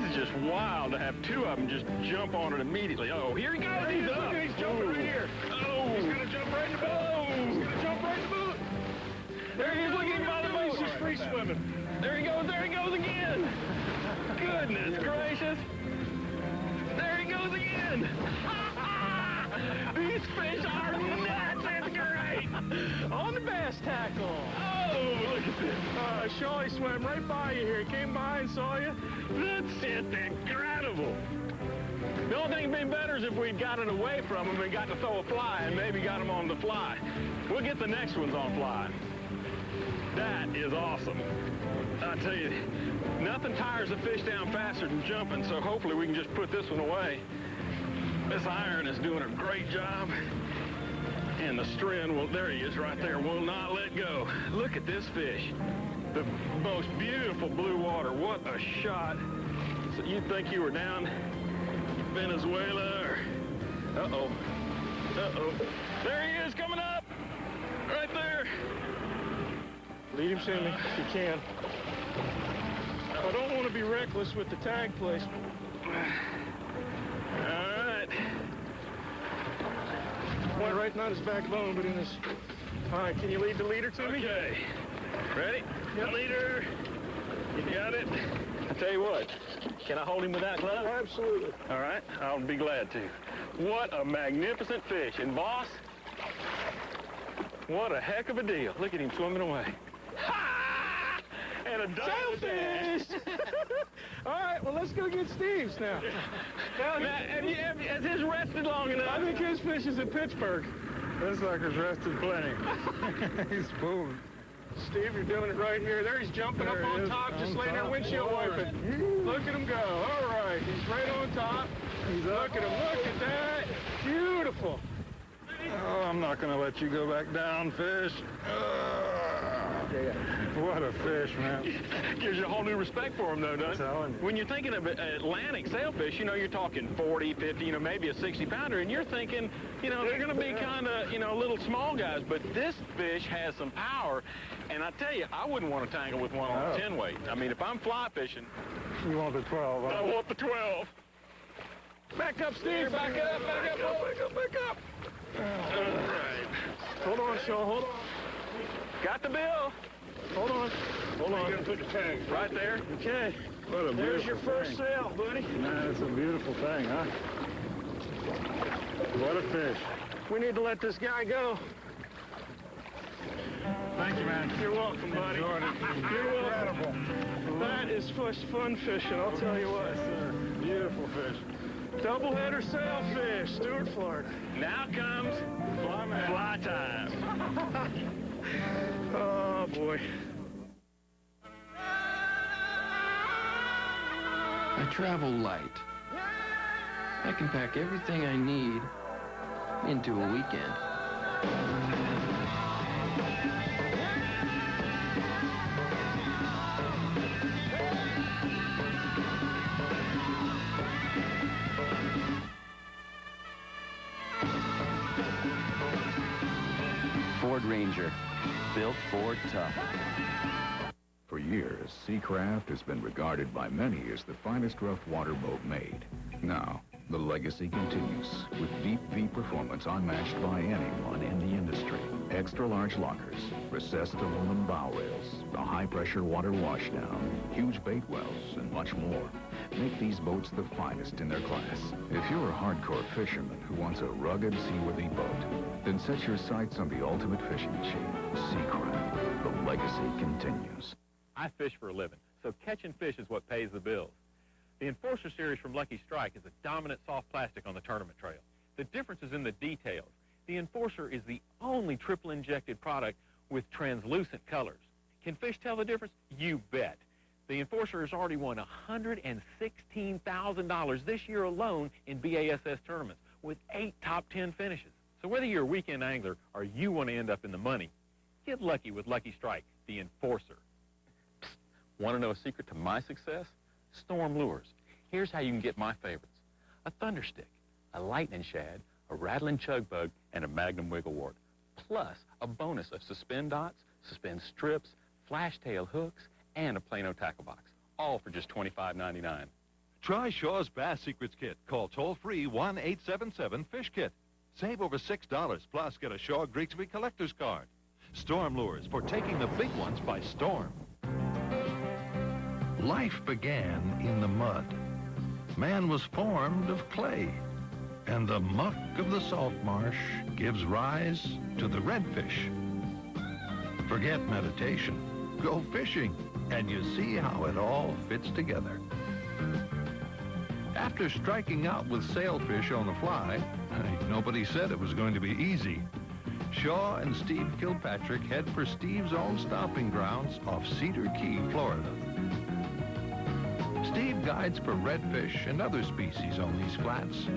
is just wild to have two of them just jump on it immediately. Oh, here he goes. He's up. Look, he's jumping right here. Oh. He's going to jump right in the boat. Oh. He's going to jump right in the boat. There he is. Look at him by the boat. He's just free swimming. There he goes. There he goes again. Goodness gracious. There he goes again. These fish are nuts. That's great. On the bass tackle. Oh, look at this. Shawley swam right by you here. He came by and saw you. That's incredible. The only thing that'd be better is if we'd got it away from him and got to throw a fly and maybe got him on the fly. We'll get the next ones on fly. That is awesome. I tell you, nothing tires the fish down faster than jumping, so hopefully we can just put this one away. This iron is doing a great job. And the string, well, there he is right there, will not let go. Look at this fish. The most beautiful blue water. What a shot. So you'd think you were down Venezuela or... Uh-oh. Uh-oh. There he is coming up. Right there. Lead him to me if you can. I don't want to be reckless with the tag placement. All right. Point right, not his backbone, but in his... All right, can you lead the leader to me? Okay. Ready? Yep. Leader. You got it? I tell you what, can I hold him with that glove? Absolutely. All right, I'll be glad to. What a magnificent fish. And boss, what a heck of a deal. Look at him swimming away. Ha! And a sailfish! All right, well, let's go get Steve's now. Has his rested long enough? I think his fish is in Pittsburgh. This sucker's rested plenty. He's moving. Steve, you're doing it right here. There he's jumping up on top, just laying there windshield wiping. Look at him go. All right, he's right on top. Look at him. Look at that. Beautiful. Oh, I'm not going to let you go back down, fish. What a fish, man. Gives you a whole new respect for them, though, doesn't it? When you're thinking of Atlantic sailfish, you know, you're talking 40, 50, you know, maybe a 60-pounder, and you're thinking, you know, they're going to be kind of, you know, little small guys, but this fish has some power, and I tell you, I wouldn't want to tangle with one on a 10 weight. I mean, if I'm fly fishing... You want the 12, huh? I want the 12. Back up, Steve. Back up, back up, back up, back up. All right. Hold on, Shaw, hold on. Got the bill. Hold on. Hold on. You're going to put the tag right there. Okay. What a beautiful There's your first thing. sail, buddy. Man, it's a beautiful thing, huh? What a fish. We need to let this guy go. Thank you, man. You're welcome, buddy. Enjoyed it. You're welcome. That is fun fishing, I'll tell you what. Yes, sir. Beautiful fish. Doubleheader sailfish, Stuart, Florida. Now comes fly time. Oh, boy. I travel light. I can pack everything I need into a weekend. Ford Ranger, built Ford tough. For years, Seacraft has been regarded by many as the finest rough water boat made. Now, the legacy continues with deep V performance unmatched by anyone in the industry. Extra-large lockers, recessed aluminum bow rails, a high-pressure water washdown, huge bait wells, and much more make these boats the finest in their class. If you're a hardcore fisherman who wants a rugged, seaworthy boat, then set your sights on the ultimate fishing machine, Seacraft. The legacy continues. I fish for a living, so catching fish is what pays the bills. The Enforcer series from Lucky Strike is a dominant soft plastic on the tournament trail. The difference is in the details. The Enforcer is the only triple-injected product with translucent colors. Can fish tell the difference? You bet. The Enforcer has already won $116,000 this year alone in BASS tournaments with 8 top 10 finishes. So whether you're a weekend angler or you want to end up in the money, get lucky with Lucky Strike, the Enforcer. Psst. Want to know a secret to my success? Storm Lures. Here's how you can get my favorites. A thunder stick, a lightning shad, a rattling chug bug, and a magnum wigglewort. Plus a bonus of suspend dots, suspend strips, flash tail hooks, and a Plano tackle box, all for just $25.99. Try Shaw's Bass Secrets Kit. Call toll-free 1-877-FISH-KIT. Save over $6, plus get a Shaw Grigsby collector's card. Storm Lures, for taking the big ones by storm. Life began in the mud. Man was formed of clay, and the muck of the salt marsh gives rise to the redfish. Forget meditation. Go fishing, and you see how it all fits together. After striking out with sailfish on the fly, nobody said it was going to be easy. Shaw and Steve Kilpatrick head for Steve's own stomping grounds off Cedar Key, Florida. Steve guides for redfish and other species on these flats,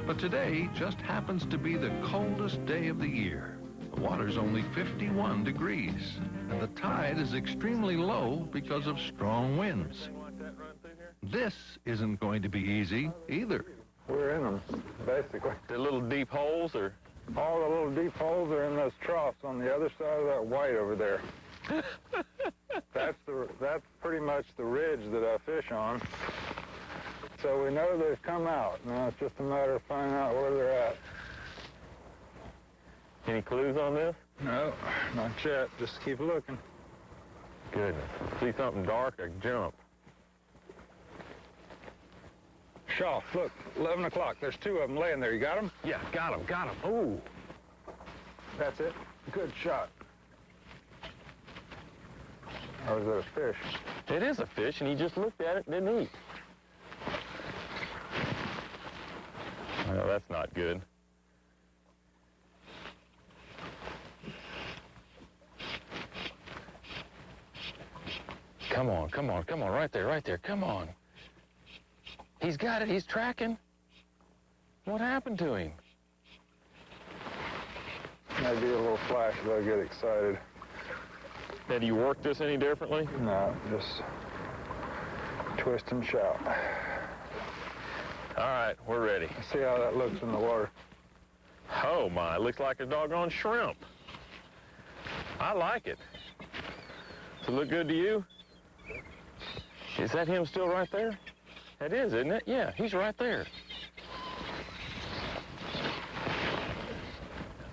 but today just happens to be the coldest day of the year. The water's only 51 degrees, and the tide is extremely low because of strong winds. This isn't going to be easy either. We're in them, basically. The little deep holes, or? All the little deep holes are in those troughs on the other side of that white over there. That's pretty much the ridge that I fish on. So we know they've come out. Now it's just a matter of finding out where they're at. Any clues on this? No, not yet. Just keep looking. Goodness. See something dark, I jump. Shaw, look, 11 o'clock. There's 2 of them laying there. You got them? Yeah, got them. Ooh. That's it. Good shot. Or is that a fish? It is a fish, and he just looked at it and didn't eat. Well, that's not good. Come on, right there, come on. He's got it, he's tracking. What happened to him? Maybe a little flash if I get excited. Now, do you work this any differently? No, just twist and shout. All right, we're ready. Let's see how that looks in the water. Oh, my, it looks like a doggone shrimp. I like it. Does it look good to you? Is that him still right there? That is, isn't it? Yeah, he's right there.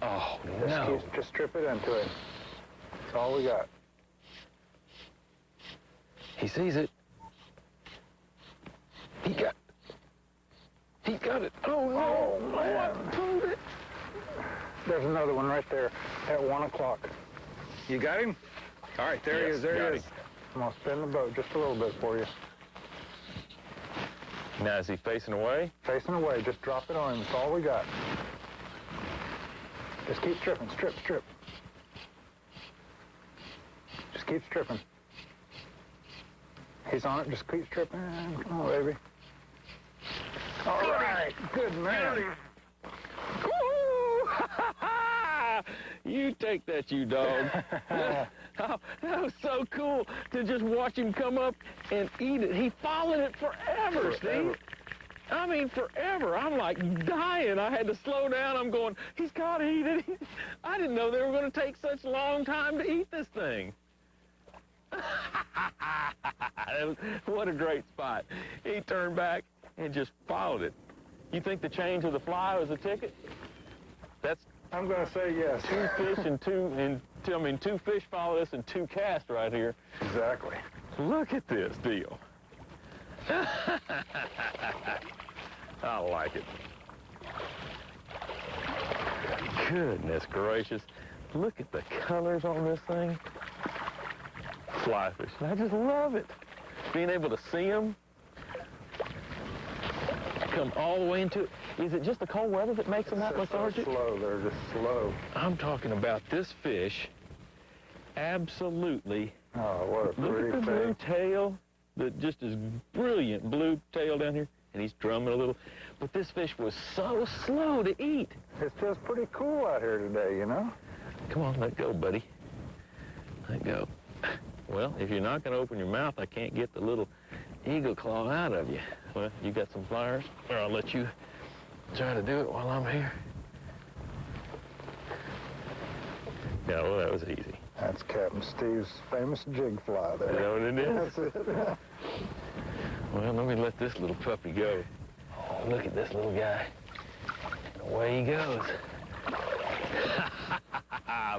Oh, no. Just strip it into it. That's all we got. He sees it. He got it. Oh, no. Man. I pulled it. There's another one right there at 1 o'clock. You got him? All right, there he is. There he is. I'm going to spin the boat just a little bit for you. Now, is he facing away? Facing away. Just drop it on him. That's all we got. Just keep stripping. Strip. Just keep stripping. He's on it. Just keep stripping. Come on, baby. All right. Good man. You take that, you dog. That was so cool to just watch him come up and eat it. He followed it forever, Steve. I mean, forever. I'm like dying. I had to slow down. I'm going, he's got to eat it. I didn't know they were going to take such a long time to eat this thing. What a great spot. He turned back and just followed it. You think the change of the fly was a ticket? I'm going to say yes. 2 fish and two fish followed us and 2 casts right here. Exactly. Look at this deal. I like it. Goodness gracious. Look at the colors on this thing. Fly fishing. I just love it. Being able to see them come all the way into it. Is it just the cold weather that makes them that lethargic? They're slow. They're just slow. I'm talking about this fish. Absolutely. Oh, what a pretty Look at the blue tail. Just this brilliant blue tail down here. And he's drumming a little. But this fish was so slow to eat. It's just pretty cool out here today, you know? Come on, let go, buddy. Let go. Well, if you're not going to open your mouth, I can't get the little eagle claw out of you. Well, you got some pliers? Or I'll let you try to do it while I'm here. Yeah, well, that was easy. That's Captain Steve's famous jig fly there. You know what it is? That's it. Well, let me let this little puppy go. Oh, look at this little guy. Away he goes.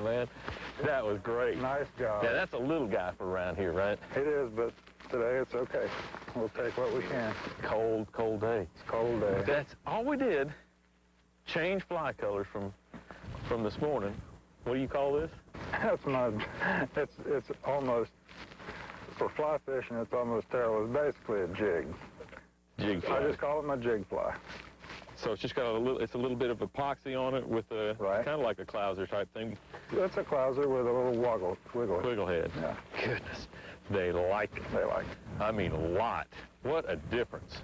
Man, that was great. Nice job. Yeah, that's a little guy for around here, right? It is, but today it's okay. We'll take what we can. Cold, cold day. It's a cold day. That's all we did. Change fly colors from this morning. What do you call this? That's it's almost, for fly fishing, it's almost terrible. It's basically a jig. Jig fly. I just call it my jig fly. So it's just got it's a little bit of epoxy on it with a, kind of like a clouser type thing. It's a clouser with a little wiggle head. Yeah. Goodness, they like it. They like it. I mean, a lot. What a difference.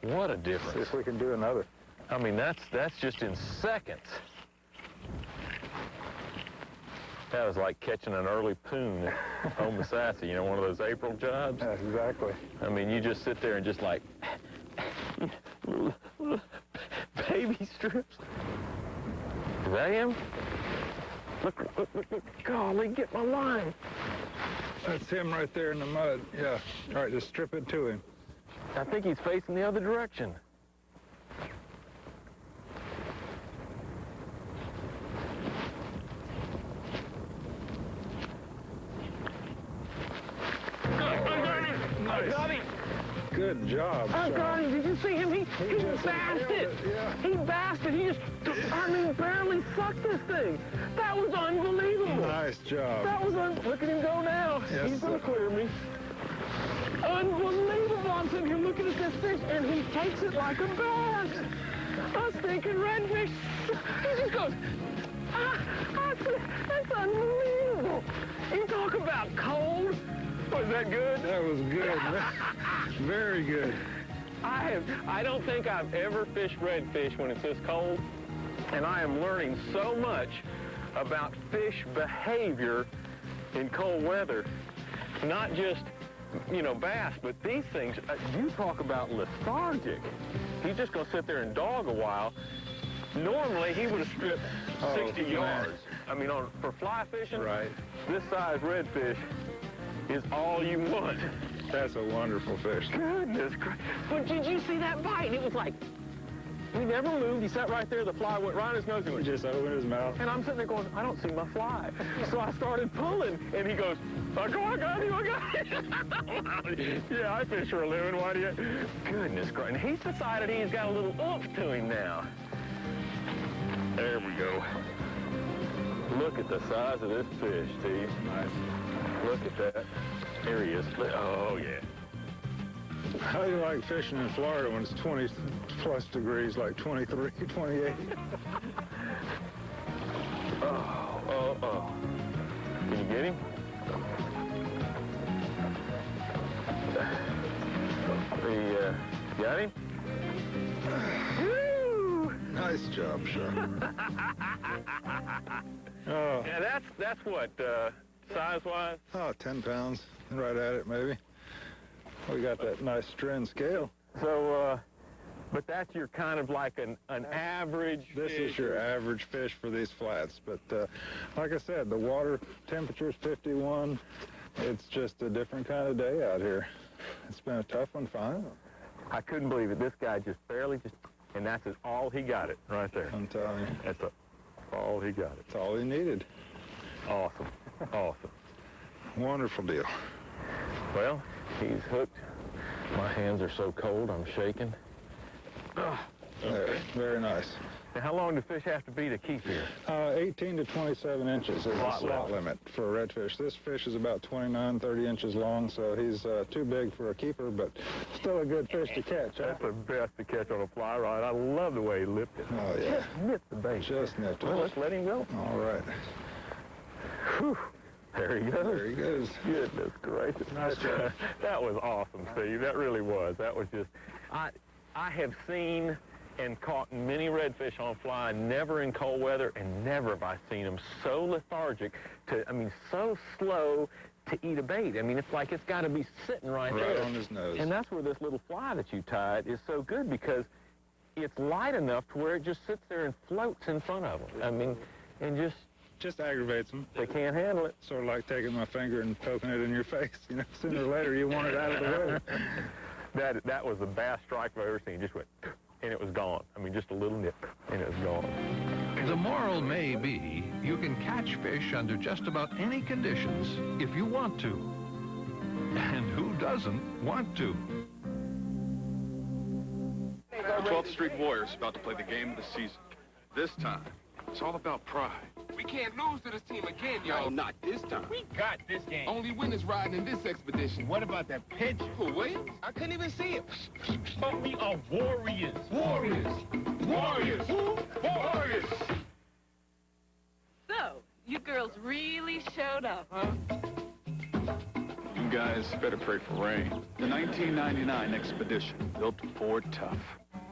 What a difference. See if we can do another. I mean, that's just in seconds. That was like catching an early poon at Homosassa, you know, one of those April jobs. Yeah, exactly. I mean, you just sit there and just like, little baby strips. Is that him? Look, golly, get my line. That's him right there in the mud, yeah. All right, just strip it to him. I think he's facing the other direction. Nice. I got him. Good job. I got him. Did you see him? He bassed it. Yeah. He bassed it. He just, barely sucked this thing. That was unbelievable. Nice job. That was look at him go now. Yes, He's going to clear me. Unbelievable. I'm sitting here looking at this fish, and he takes it like a bass. A stinking redfish. He just goes, that's unbelievable. You talk about cold. Was that good? That was good. Very good. I don't think I've ever fished redfish when it's this cold, and I am learning so much about fish behavior in cold weather. Not just, you know, bass, but these things, you talk about lethargic. He's just going to sit there and dog a while. Normally, he would have stripped 60 yards. I mean, for fly fishing, this size redfish is all you want. That's a wonderful fish. Goodness gracious. But did you see that bite? It was like, he never moved. He sat right there. The fly went right in his nose. He just opened his mouth. And I'm sitting there going, I don't see my fly. So I started pulling, and he goes, I got you. Yeah, I fish for a living. Why do you? Goodness gracious. And he's decided he's got a little oomph to him now. There we go. Look at the size of this fish, Steve. Nice. Look at that. Here he is. Oh, yeah. How do you like fishing in Florida when it's 20-plus degrees, like 23, 28? Oh. Can you get him? Got him? Woo! Nice job, Sean. Oh. Yeah, that's what, size-wise? Oh, 10 pounds, right at it, maybe. We got that nice Stren scale. So, but that's your kind of like an average This fish. is your average fish for these flats. But like I said, the water temperature's 51. It's just a different kind of day out here. It's been a tough one finding them. I couldn't believe it. This guy just barely and that's all he got it right there. I'm telling you. That's all he got it. That's all he needed. Awesome. Awesome. Wonderful deal. Well, he's hooked. My hands are so cold, I'm shaking. There, very nice. Now, how long do fish have to be to keep here? 18 to 27 inches is the slot limit for redfish. This fish is about 29, 30 inches long, so he's too big for a keeper, but still a good fish to catch. That's the best to catch on a fly rod. I love the way he lipped it. Oh, yeah. Just nipped the bait. Just nipped it. Well, let's let him go. All right. Whew. There he goes. There he goes. Goodness gracious. Nice job. That was awesome, Steve. That really was. That was just... I have seen and caught many redfish on fly, never in cold weather, and never have I seen them so lethargic so slow to eat a bait. I mean, it's like it's got to be sitting right there. on his nose. And that's where this little fly that you tied is so good, because it's light enough to where it just sits there and floats in front of them. I mean, and just aggravates them. They can't handle it. Sort of like taking my finger and poking it in your face. You know, sooner or later you want it out of the way. That was the best strike I've ever seen. Just went, and it was gone. I mean, just a little nip, and it was gone. The moral may be you can catch fish under just about any conditions if you want to. And who doesn't want to? The 12th Street Warriors about to play the game of the season. This time, it's all about pride. We can't lose to this team again, y'all. Not this time. We got this game. Only winners riding in this expedition. What about that pitch? Who, Williams? I couldn't even see it. But we are warriors. Warriors. Warriors. Warriors. So, you girls really showed up, huh? You guys better pray for rain. The 1999 expedition, built Ford Tough.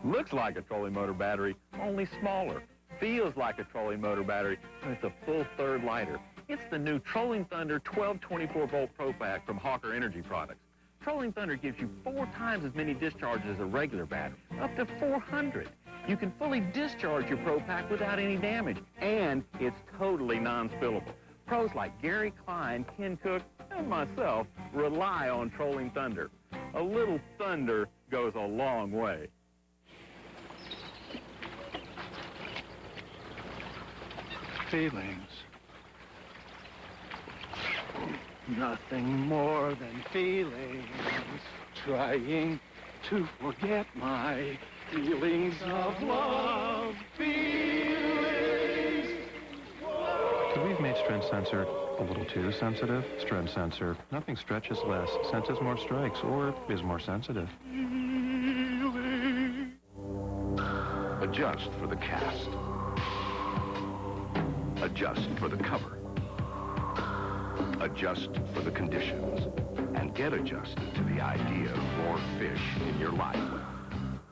Looks like a trolling motor battery, only smaller. Feels like a trolling motor battery, but it's a full third lighter. It's the new Trolling Thunder 1224-volt Pro Pack from Hawker Energy Products. Trolling Thunder gives you 4 times as many discharges as a regular battery, up to 400. You can fully discharge your Pro Pack without any damage, and it's totally non-spillable. Pros like Gary Klein, Ken Cook, and myself rely on Trolling Thunder. A little thunder goes a long way. Feelings. Nothing more than feelings. Trying to forget my feelings of love. Feelings. Could we have made strength sensor a little too sensitive? Strength sensor, nothing stretches less, senses more strikes, or is more sensitive. Adjust for the cast. Adjust for the cover. Adjust for the conditions. And get adjusted to the idea of more fish in your life.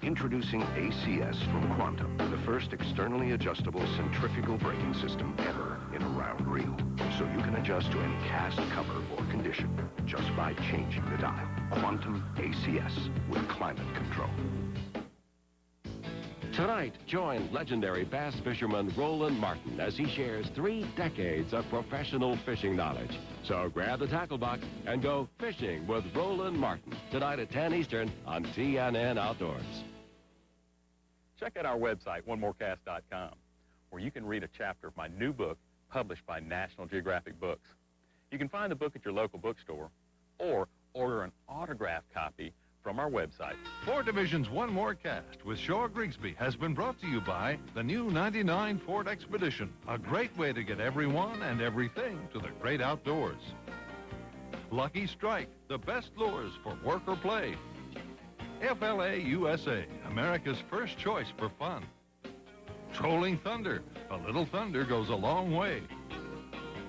Introducing ACS from Quantum, the first externally adjustable centrifugal braking system ever in a round reel. So you can adjust to any cast, cover, or condition just by changing the dial. Quantum ACS with climate control. Tonight, join legendary bass fisherman Roland Martin as he shares 3 decades of professional fishing knowledge. So grab the tackle box and go fishing with Roland Martin tonight at 10 Eastern on TNN Outdoors. Check out our website, onemorecast.com, where you can read a chapter of my new book published by National Geographic Books. You can find the book at your local bookstore or order an autographed copy from our website. 4 Divisions, 1 More Cast with Shaw Grigsby has been brought to you by the new 99 Ford Expedition, a great way to get everyone and everything to the great outdoors. Lucky Strike, the best lures for work or play. FLA USA, America's first choice for fun. Trolling Thunder, a little thunder goes a long way.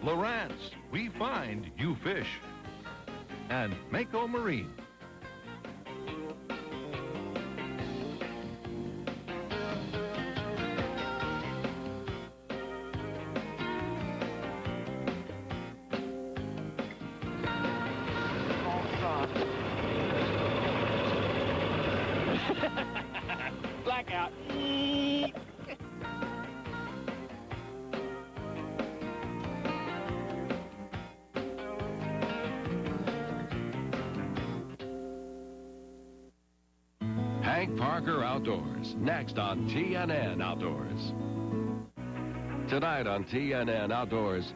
Lowrance, we find, you fish. And Mako Marine. Blackout. Hank Parker Outdoors, next on TNN Outdoors. Tonight on TNN Outdoors.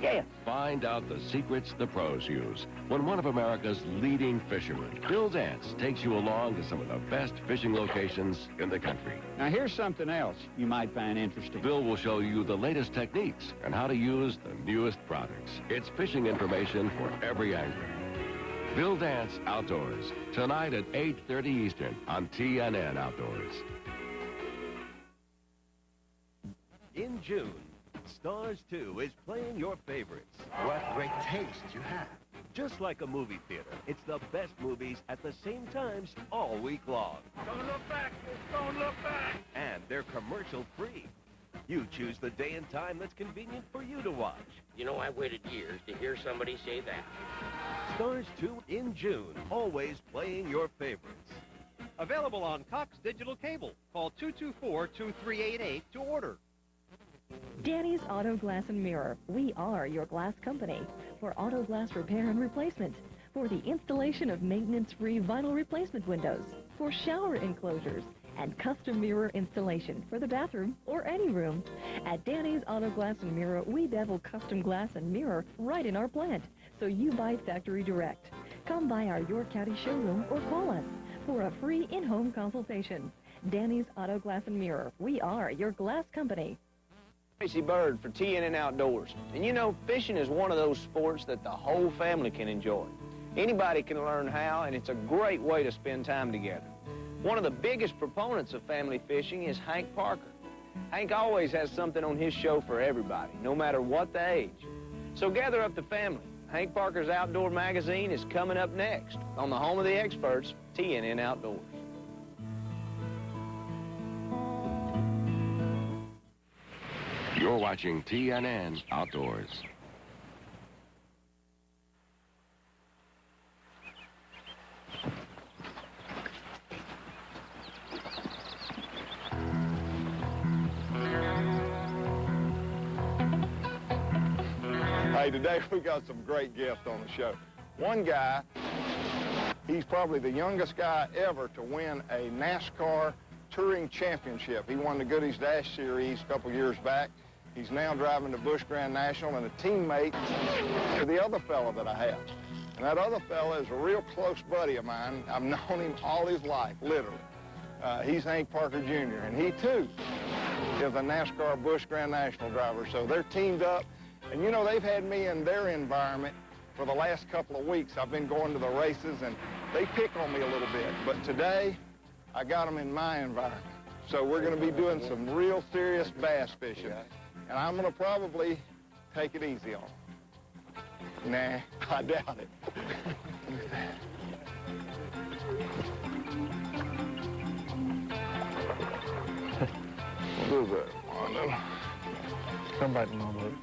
Yes. Find out the secrets the pros use when one of America's leading fishermen, Bill Dance, takes you along to some of the best fishing locations in the country. Now, here's something else you might find interesting. Bill will show you the latest techniques and how to use the newest products. It's fishing information for every angler. Bill Dance Outdoors, tonight at 8:30 Eastern on TNN Outdoors. In June, Stars 2 is playing your favorites. What great taste you have. Just like a movie theater, it's the best movies at the same times all week long. Don't look back, kids. Don't look back. And they're commercial-free. You choose the day and time that's convenient for you to watch. You know, I waited years to hear somebody say that. Stars 2 in June, always playing your favorites. Available on Cox Digital Cable. Call 224-2388 to order. Danny's Auto Glass and Mirror. We are your glass company. For auto glass repair and replacement. For the installation of maintenance-free vinyl replacement windows. For shower enclosures. And custom mirror installation for the bathroom or any room. At Danny's Auto Glass and Mirror, we bevel custom glass and mirror right in our plant. So you buy factory direct. Come by our York County showroom or call us for a free in-home consultation. Danny's Auto Glass and Mirror. We are your glass company. Tracy Bird for TNN Outdoors. And you know, fishing is one of those sports that the whole family can enjoy. Anybody can learn how, and it's a great way to spend time together. One of the biggest proponents of family fishing is Hank Parker. Hank always has something on his show for everybody, no matter what the age. So gather up the family. Hank Parker's Outdoor Magazine is coming up next on the home of the experts, TNN Outdoors. You're watching TNN Outdoors. Hey, today we got some great guests on the show. One guy, he's probably the youngest guy ever to win a NASCAR touring championship. He won the Goodies Dash Series a couple years back. He's now driving the Busch Grand National and a teammate to the other fella that I have. And that other fella is a real close buddy of mine. I've known him all his life, literally. He's Hank Parker Jr., and he, too, is a NASCAR Busch Grand National driver. So they're teamed up. And, you know, they've had me in their environment for the last couple of weeks. I've been going to the races, and they pick on me a little bit. But today, I got them in my environment. So we're going to be doing some real serious bass fishing. And I'm going to probably take it easy on them. Nah, I doubt it. Look at that. What is that, Wanda? Come back to my boat.